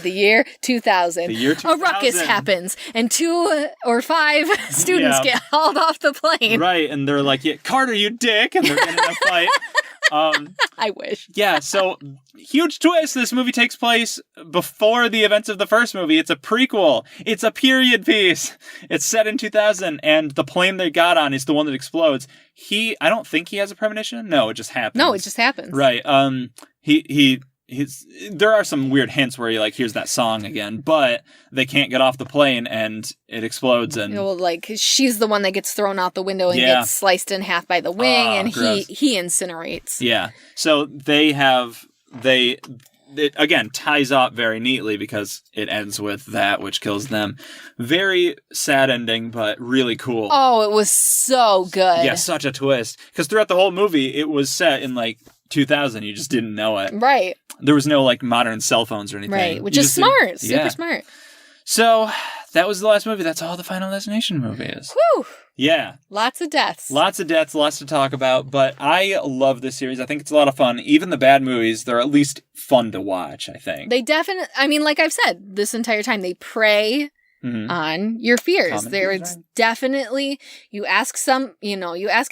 The year 2000. The year 2000. A ruckus happens, and 2 or 5 students get hauled off the plane. Right, and they're like, yeah, Carter, you dick, and they're getting in a fight. I wish. Yeah, so huge twist. This movie takes place before the events of the first movie. It's a prequel. It's a period piece. It's set in 2000, and the plane they got on is the one that explodes. I don't think he has a premonition. No, it just happens. No, it just happens. Right. There are some weird hints where he hears that song again, but they can't get off the plane and it explodes. And she's the one that gets thrown out the window and gets sliced in half by the wing, and gross. he incinerates. Yeah. So it again ties up very neatly because it ends with that, which kills them. Very sad ending, but really cool. Oh, it was so good. Yeah, such a twist. Because throughout the whole movie, it was set in 2000. You just didn't know it. Right. There was no modern cell phones or anything. Right, which is smart. Super smart. So that was the last movie. That's all the Final Destination movie is. Whew. Yeah. Lots of deaths. Lots to talk about, but I love this series. I think it's a lot of fun. Even the bad movies, they're at least fun to watch, I think. They definitely, like I've said this entire time, they prey on your fears. There's definitely, you ask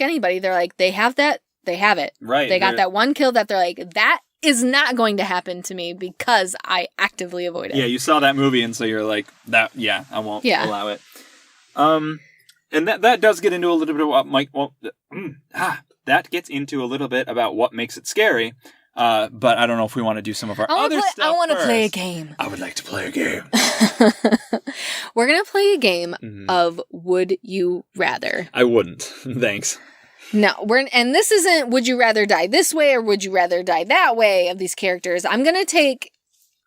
anybody, they're like, they have that, they have it. Right. They got that one kill that they're like, that is not going to happen to me because I actively avoid it. Yeah, you saw that movie, and so you're like, I won't allow it. And that does get into a little bit of what that gets into a little bit about what makes it scary. But I don't know if we want to do some of our other stuff. I want to first. play a game. I would like to play a game. We're gonna play a game of Would You Rather. I wouldn't. Thanks. No, and this isn't Would You Rather Die This Way or Would You Rather Die That Way of these characters. I'm gonna take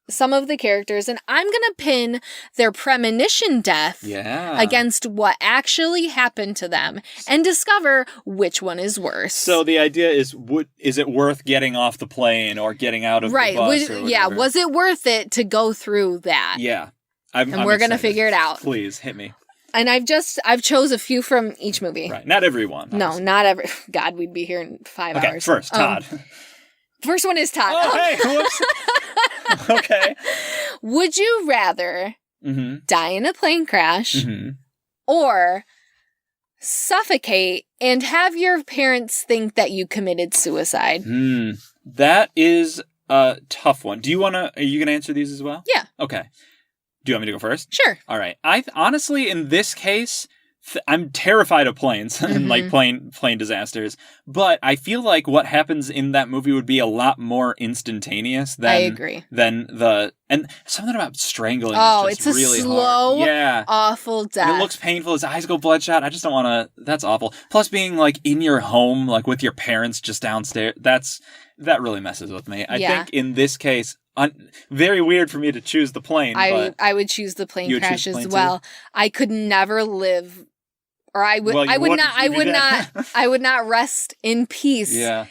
some of the characters and I'm gonna pin their premonition death against what actually happened to them and discover which one is worse. So the idea is it worth getting off the plane or getting out of the bus? Was it worth it to go through that? Yeah. We're gonna figure it out. Please hit me. And I've chose a few from each movie. Right. Not everyone. No, not every. God, we'd be here in 5 hours. First, Todd. First one is Todd. Oh, hey, whoops. Okay. Would you rather die in a plane crash or suffocate and have your parents think that you committed suicide? That is a tough one. Are you going to answer these as well? Yeah. Okay. Do you want me to go first? Sure. All right. Honestly, in this case, I'm terrified of planes and plane disasters. But I feel like what happens in that movie would be a lot more instantaneous than I agree. And something about strangling. Oh, is just it's a really slow, hard. awful death. And it looks painful. His eyes go bloodshot. I just don't want to. That's awful. Plus, being in your home, with your parents just downstairs, that really messes with me. I think in this case. Very weird for me to choose the plane. I would choose the plane crash as well. Too? I could never live, or I would not rest in peace. Yeah.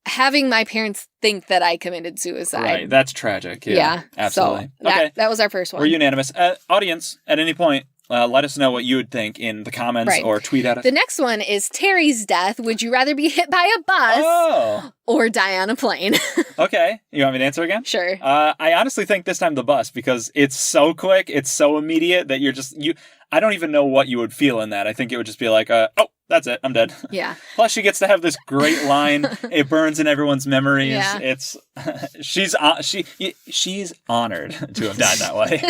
Having my parents think that I committed suicide. Right. That's tragic. Yeah. Absolutely. So that was our first one. We're unanimous. Audience, at any point, let us know what you would think in the comments or tweet at us. The next one is Terry's death. Would you rather be hit by a bus or die on a plane? Okay. You want me to answer again? Sure. I honestly think this time the bus because it's so quick, it's so immediate that I don't even know what you would feel in that. I think it would just be like, that's it. I'm dead. Yeah. Plus, she gets to have this great line. It burns in everyone's memories. Yeah. It's she's honored to have died that way.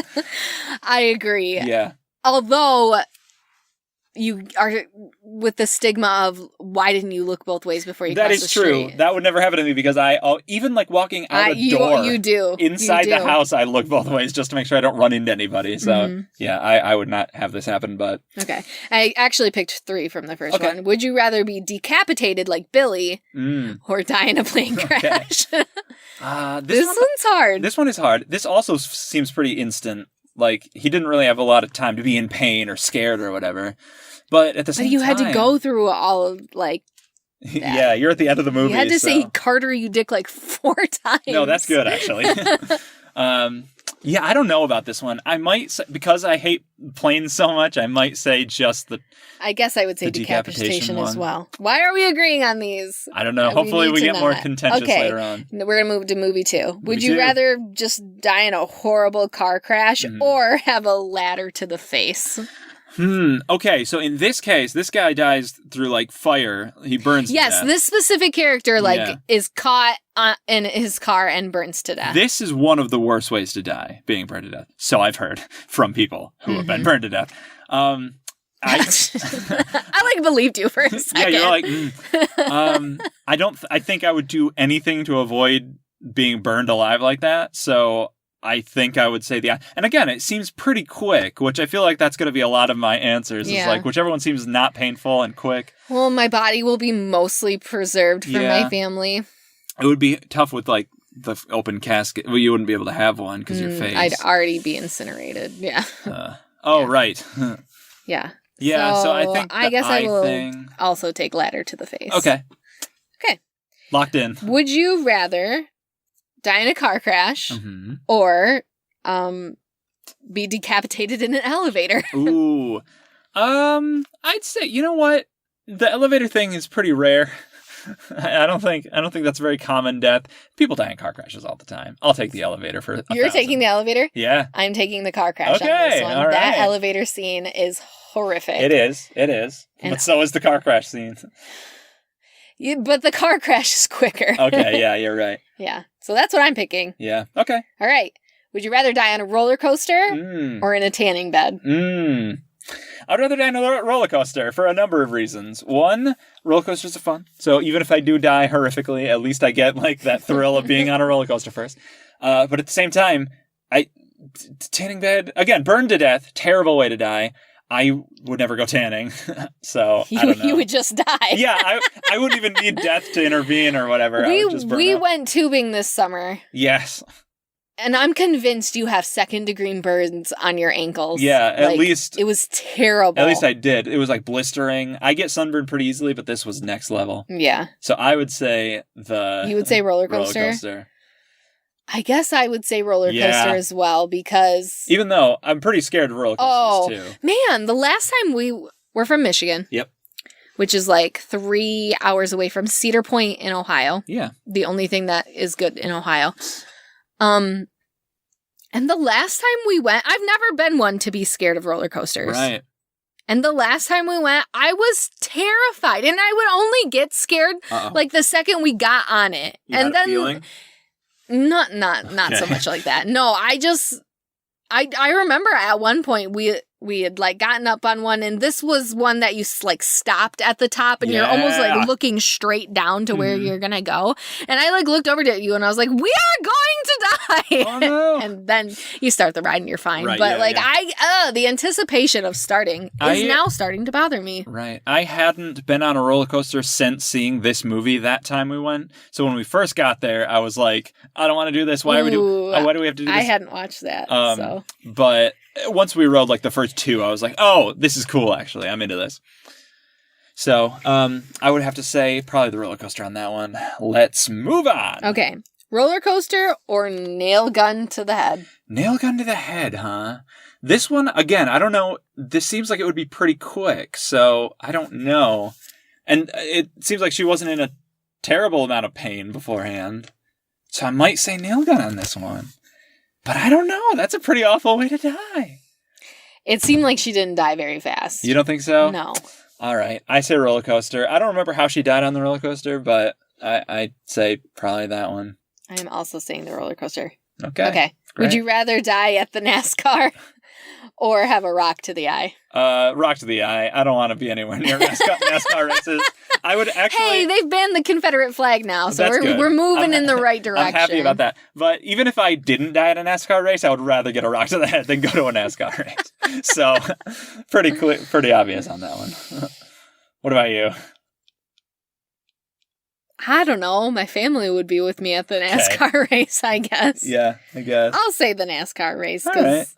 I agree. Yeah. Although you are with the stigma of why didn't you look both ways before you crossed the street? That is true. That would never happen to me because even walking out a door, you do inside the house, I look both ways just to make sure I don't run into anybody. So I would not have this happen. But okay, I actually picked 3 from the first one. Would you rather be decapitated like Billy or die in a plane crash? This one's hard. This one is hard. This also seems pretty instant. He didn't really have a lot of time to be in pain or scared or whatever. But at the same time... you had to go through all of, yeah, you're at the end of the movie. You had to say, Carter, you dick, 4 times. No, that's good, actually. Yeah, I don't know about this one. I might say, because I hate planes so much, I might say just the... I guess I would say decapitation as one. well. Why are we agreeing on these? I don't know. Hopefully we get more contentious okay. later on. We're going to move to movie 2. Would you two. rather just die in a horrible car crash or have a ladder to the face? Okay, so in this case, this guy dies through, like, fire. He burns to death. This specific character, is caught in his car and burns to death. This is one of the worst ways to die, being burned to death. So I've heard from people who have been burned to death. I believed you for a second. Yeah, you're like, I think I would do anything to avoid being burned alive like that. So I think I would say and again, it seems pretty quick, which I feel like that's going to be a lot of my answers. Yeah. Is like whichever one seems not painful and quick. Well, my body will be mostly preserved for my family. It would be tough with like the open casket. Well, you wouldn't be able to have one because your face. I'd already be incinerated. Yeah. Right. Yeah. Yeah. So I think I guess I will also take ladder to the face. Okay. Okay. Locked in. Would you rather die in a car crash or be decapitated in an elevator? Ooh. I'd say, you know what? The elevator thing is pretty rare. I don't think that's a very common death. People die in car crashes all the time. I'll take the elevator for You're taking the elevator? Yeah. I'm taking the car crash on this one. All right. That elevator scene is horrific. It is. And but so is the car crash scene. But the car crash is quicker. Okay, yeah, you're right. Yeah. So that's what I'm picking. Yeah. Okay. All right. Would you rather die on a roller coaster or in a tanning bed? I'd rather die on a roller coaster for a number of reasons. One, roller coasters are fun. So even if I do die horrifically, at least I get like that thrill of being on a roller coaster first. But at the same time, tanning bed, again, burned to death, terrible way to die. I would never go tanning. So I don't know. You would just die. Yeah, I wouldn't even need death to intervene or whatever. We went tubing this summer. Yes. And I'm convinced you have second-degree burns on your ankles. Yeah, at least... It was terrible. At least I did. It was like blistering. I get sunburned pretty easily, but this was next level. Yeah. So I would say You would say roller coaster? Roller coaster. I guess I would say roller coaster as well, because... Even though I'm pretty scared of roller coasters, too. Man, the last time we're from Michigan. Yep. Which is like 3 hours away from Cedar Point in Ohio. Yeah. The only thing that is good in Ohio. And the last time we went, I've never been one to be scared of roller coasters. Right. And the last time we went, I was terrified. And I would only get scared like the second we got on it. You and had a feeling? Not so much like that. No, I remember at one point we had like gotten up on one, and this was one that you like stopped at the top, and you're almost like looking straight down to where you're gonna go. And I like looked over at you, and I was like, "We are going to die!" Oh no! And then you start the ride, and you're fine. Right, but the anticipation of starting is now starting to bother me. Right. I hadn't been on a roller coaster since seeing this movie that time we went. So when we first got there, I was like, "I don't want to do this. Why do we have to do this?" I hadn't watched that. But once we rode like the first two, I was like, oh, this is cool, actually. I'm into this. So I would have to say probably the roller coaster on that one. Let's move on. Okay. Roller coaster or nail gun to the head? Nail gun to the head, huh? This one, again, I don't know. This seems like it would be pretty quick, so I don't know. And it seems like she wasn't in a terrible amount of pain beforehand. So I might say nail gun on this one. But I don't know. That's a pretty awful way to die. It seemed like she didn't die very fast. You don't think so? No. All right. I say roller coaster. I don't remember how she died on the roller coaster, but I'd say probably that one. I am also saying the roller coaster. Okay. Great. Would you rather die at the NASCAR or have a rock to the eye? Rock to the eye. I don't want to be anywhere near NASCAR races. I would actually... Hey, they've banned the Confederate flag now, so we're moving in the right direction. I'm happy about that. But even if I didn't die at a NASCAR race, I would rather get a rock to the head than go to a NASCAR race. So, pretty obvious on that one. What about you? I don't know. My family would be with me at the NASCAR race, I guess. Yeah, I guess. I'll say the NASCAR race, because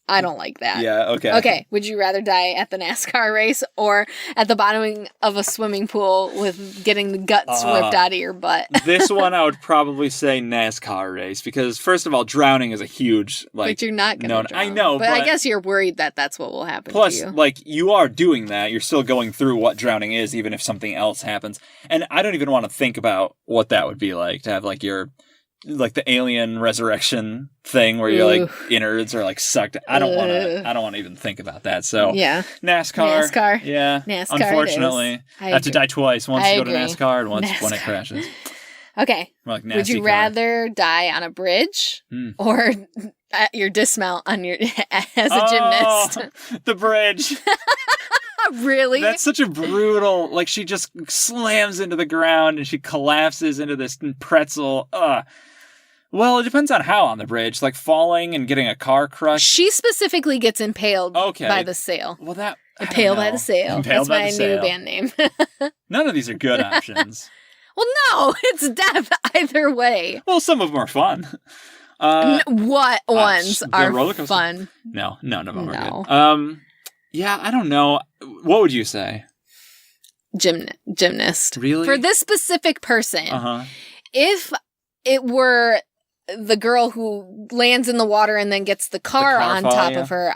I don't like that. Yeah, okay. Okay, would you rather die at the NASCAR race or at the bottom of a swimming pool with getting the guts ripped out of your butt? This one I would probably say NASCAR race because, first of all, drowning is a huge, but you're not going to drown. I know, but I guess you're worried that that's what will happen plus, to you. like, you are doing that. You're still going through what drowning is, even if something else happens. And I don't even want to think about what that would be like to have, like, the alien resurrection thing where your like innards are like sucked. I don't want to even think about that. So yeah, NASCAR. Yeah, NASCAR. Unfortunately, I have to die twice. Once to go to NASCAR and once when it crashes. Okay. Like would you rather die on a bridge or at your dismount on your as a gymnast? The bridge. Really? That's such a brutal. Like she just slams into the ground and she collapses into this pretzel. Well, it depends on how on the bridge. Like falling and getting a car crushed. She specifically gets impaled by the sail. Well, that... Impaled by the sail. Impaled That's by my new band name. None of these are good options. Well, no, it's death either way. Well, some of them are fun. What ones are fun? No, none of them are good. Yeah, I don't know. What would you say? Gymnast. Really? For this specific person, if it were the girl who lands in the water and then gets the car on top of her,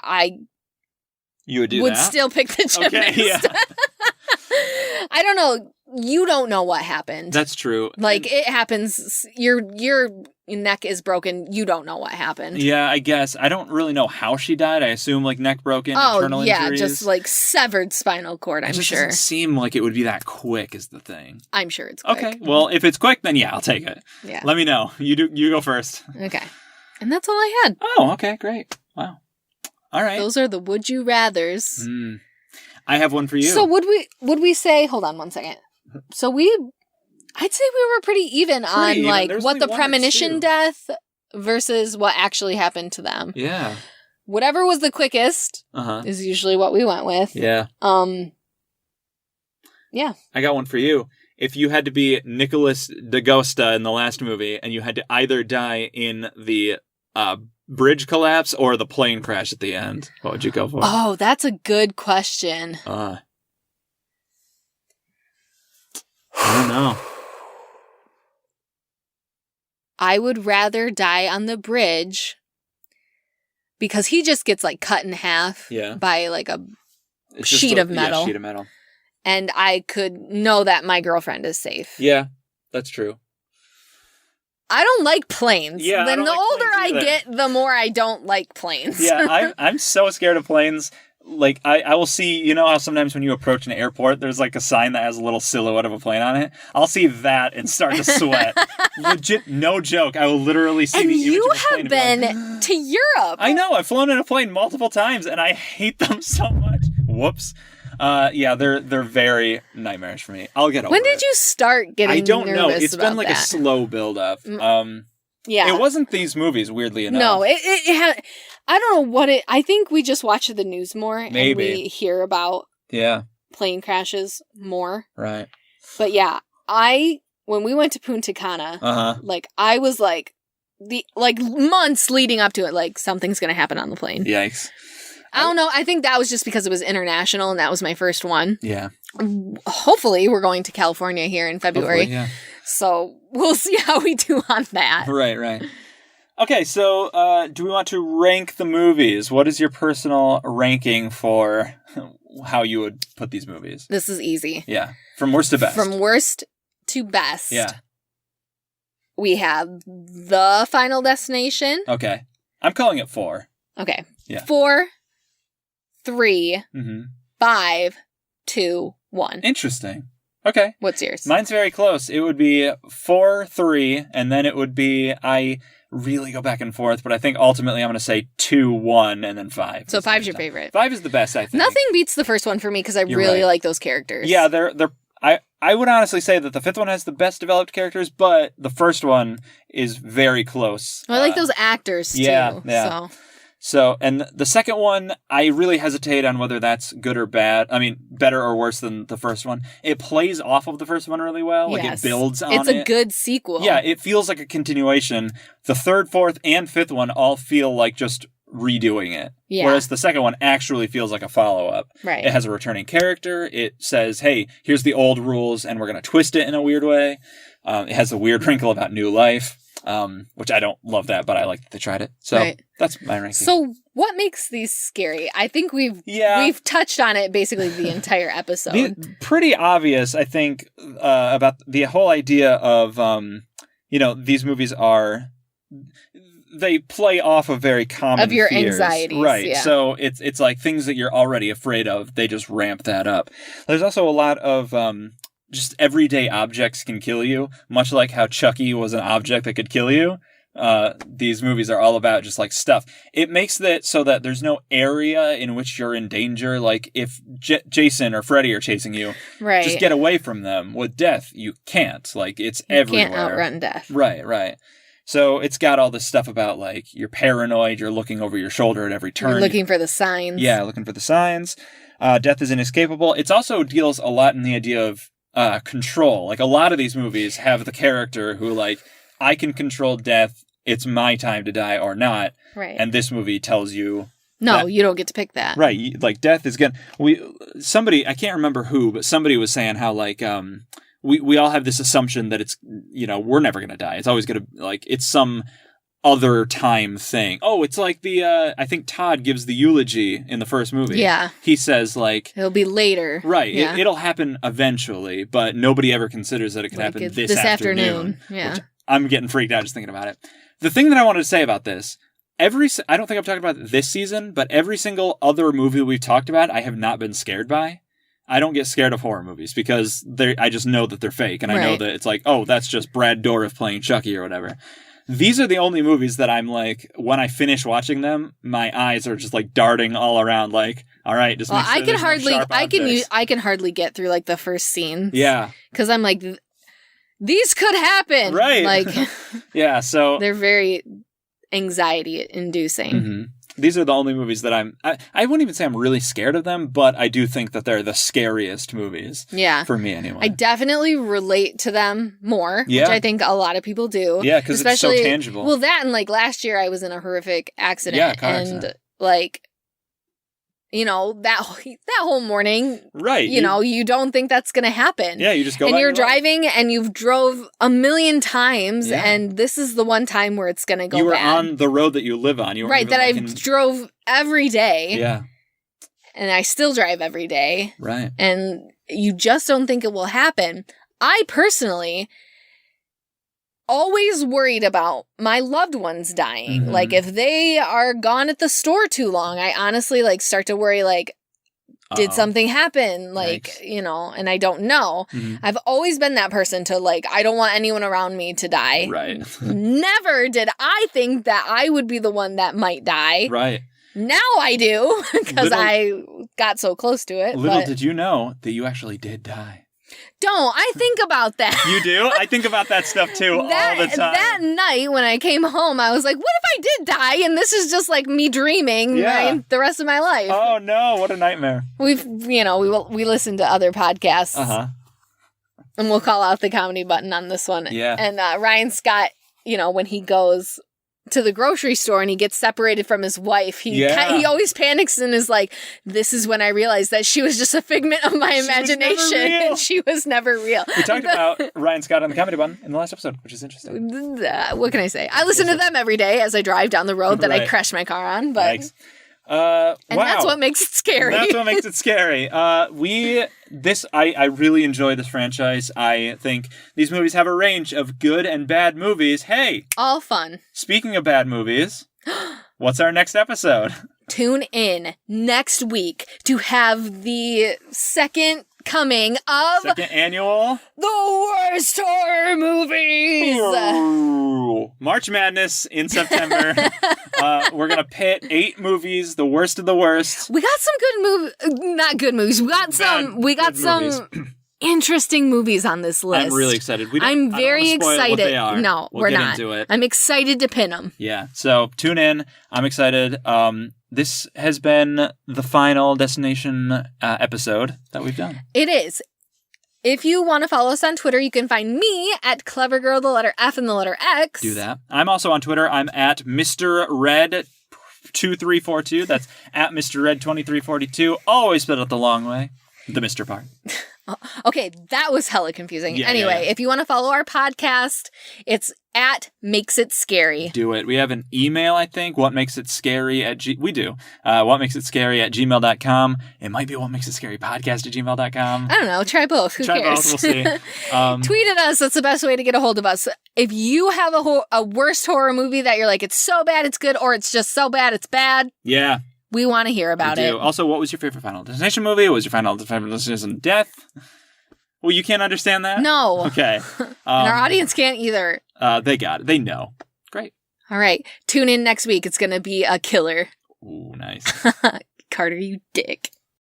you would would still pick the gymnast. Okay, yeah. I don't know. You don't know what happened. That's true. Like, it happens. Your neck is broken. You don't know what happened. Yeah, I guess. I don't really know how she died. I assume, like, neck broken, internal injuries. Just, like, severed spinal cord, I'm sure. It just doesn't seem like it would be that quick is the thing. I'm sure it's quick. Okay, well, if it's quick, then yeah, I'll take it. Yeah. Let me know. You go first. Okay. And that's all I had. Oh, okay, great. Wow. All right. Those are the would you rathers. I have one for you. So would we say, hold on one second. So I'd say we were pretty even on like what the premonition death versus what actually happened to them. Yeah. Whatever was the quickest is usually what we went with. Yeah. Yeah. I got one for you. If you had to be Nicholas D'Agosta in the last movie and you had to either die in the bridge collapse or the plane crash at the end, what would you go for? Oh, that's a good question. I don't know. I would rather die on the bridge because he just gets like cut in half by like a sheet of metal. Yeah, sheet of metal. And I could know that my girlfriend is safe. Yeah, that's true. I don't like planes. Yeah, the older I get, the more I don't like planes. Yeah, I'm so scared of planes. Like, I will see, you know how sometimes when you approach an airport, there's like a sign that has a little silhouette of a plane on it? I'll see that and start to sweat. Legit, no joke. I will literally see the image of a plane. And you have been to Europe. I know. I've flown in a plane multiple times, and I hate them so much. Whoops. Yeah, they're very nightmarish for me. I'll get over it. When did you start getting nervous about that? I don't know. It's been like a slow build-up. Yeah. It wasn't these movies, weirdly enough. No, it had... I don't know what it... I think we just watch the news more. Maybe. And we hear about plane crashes more. Right. But yeah, when we went to Punta Cana, like, I was like... months leading up to it, like, something's going to happen on the plane. Yikes. I don't know. I think that was just because it was international and that was my first one. Yeah. Hopefully, we're going to California here in February. Hopefully, yeah. So we'll see how we do on that. Right. Okay, so do we want to rank the movies? What is your personal ranking for how you would put these movies? This is easy. Yeah. From worst to best. From worst to best. Yeah. We have The Final Destination. Okay. I'm calling it 4. Okay. Yeah. 4, 3, mm-hmm. 5, 2, 1. Interesting. Okay. What's yours? Mine's very close. It would be 4, 3, and then it would be, I really go back and forth, but I think ultimately I'm going to say 2, 1, and then 5. So 5's your favorite. 5 is the best, I think. Nothing beats the first one for me because I really like those characters. Yeah, I would honestly say that the 5th one has the best developed characters, but the first one is very close. Well, I like those actors too. Yeah. So, and the second one, I really hesitate on whether that's good or bad. I mean, better or worse than the first one. It plays off of the first one really well. Like, it builds on it. It's a good sequel. Yeah, it feels like a continuation. The 3rd, 4th, and 5th one all feel like just redoing it. Yeah. Whereas the second one actually feels like a follow-up. Right. It has a returning character. It says, hey, here's the old rules, and we're going to twist it in a weird way. It has a weird wrinkle about new life, which I don't love that, but I like that they tried it. So that's my ranking. So what makes these scary? I think we've touched on it basically the entire episode. Pretty obvious, I think, about the whole idea of, these movies they play off of very common of your fears. anxieties. Right. Yeah. So it's like things that you're already afraid of, they just ramp that up. There's also a lot of just everyday objects can kill you, much like how Chucky was an object that could kill you. These movies are all about just like stuff. It makes that so that there's no area in which you're in danger. Like if Jason or Freddy are chasing you, just get away from them. With death, you can't. Like it's everywhere. You can't outrun death. Right. So it's got all this stuff about like you're paranoid, you're looking over your shoulder at every turn. You're looking for the signs. Yeah, looking for the signs. Death is inescapable. It also deals a lot in the idea of control. Like a lot of these movies have the character who like, I can control death. It's my time to die or not. Right. And this movie tells you no, you don't get to pick that. Right. Like death is gonna. Somebody, I can't remember who, but somebody was saying how like we all have this assumption that it's we're never gonna die. It's always gonna like it's some other time thing. Oh, it's like the I think Todd gives the eulogy in the first movie. Yeah. He says like it'll be later. Right. Yeah. It'll happen eventually, but nobody ever considers that it could happen this afternoon. Yeah. Which I'm getting freaked out just thinking about it. The thing that I wanted to say about this, I don't think I've talked about this season, but every single other movie we've talked about, I have not been scared by. I don't get scared of horror movies because I just know that they're fake, and I know that it's like, oh, that's just Brad Dourif playing Chucky or whatever. These are the only movies that I'm like, when I finish watching them, my eyes are just like darting all around, like, all right, just make sure I can hardly get through like the first scene. Yeah, because I'm like, these could happen, right? Like, yeah, so they're very anxiety inducing. Mm-hmm. These are the only movies that I wouldn't even say I'm really scared of them, but I do think that they're the scariest movies. Yeah. For me anyway. I definitely relate to them more, which I think a lot of people do. Yeah, because it's so tangible. Well, that and like last year I was in a horrific accident. Yeah, car accident. Like, that whole morning, right? You don't think that's going to happen. Yeah, you just go. And you're driving, and you've drove a million times, and this is the one time where it's going to go. You were on the road that you live on. You were right that I drove every day. Yeah, and I still drive every day. Right, and you just don't think it will happen. I personally always worried about my loved ones dying. Mm-hmm. Like if they are gone at the store too long, I honestly like start to worry like, did something happen? Like, and I don't know. Mm-hmm. I've always been that person to like, I don't want anyone around me to die. Right. Never did I think that I would be the one that might die. Right. Now I do because I got so close to it. Little did you know that you actually did die. Don't. I think about that. You do? I think about that stuff too all the time. That night when I came home, I was like, what if I did die and this is just like me dreaming the rest of my life? Oh no, what a nightmare. We listen to other podcasts. Uh-huh. And we'll call out the comedy button on this one. Yeah. And Ryan Scott, when he goes to the grocery store and he gets separated from his wife, he always panics and is like, this is when I realized that she was just a figment of my imagination and she was never real. We talked about Ryan Scott on the comedy button in the last episode, which is interesting. What can I say? I listen to them every day as I drive down the road that I crashed my car on, but that's what makes it scary. That's what makes it scary. I really enjoy this franchise. I think these movies have a range of good and bad movies. Hey! All fun. Speaking of bad movies, what's our next episode? Tune in next week to have the second coming of... Second annual... The worst horror movies! Ooh. March Madness in September. We're going to pit 8 movies, the worst of the worst. We got some good movies. Not good movies. We got some interesting movies on this list. I'm really excited. I'm very excited. What they are. No, we'll we're get not. Into it. I'm excited to pin them. Yeah. So tune in. I'm excited. This has been the final destination episode that we've done. It is. If you want to follow us on Twitter, you can find me at CleverGirl, the letter F and the letter X. Do that. I'm also on Twitter. I'm at Mr. Red 2342. That's at Mr. Red 2342. Always spelled out the long way. The Mr. part. Okay, that was hella confusing. Yeah, anyway, yeah. if you want to follow our podcast, it's at Makes It Scary. Do it. We have an email, I think. What makes it scary at we do. What makes it scary at gmail.com. It might be what makes it scary podcast at gmail.com. I don't know. Try both. Who Try cares? both. We'll see. Tweet at us. That's the best way to get a hold of us. If you have a worst horror movie that you're like, it's so bad it's good, or it's just so bad it's bad. Yeah. We want to hear about it. Also, what was your favorite Final Destination movie? What was your Final Destination death? Well, you can't understand that? No. Okay. And our audience can't either. They got it. They know. Great. All right. Tune in next week. It's going to be a killer. Ooh, nice. Carter, you dick.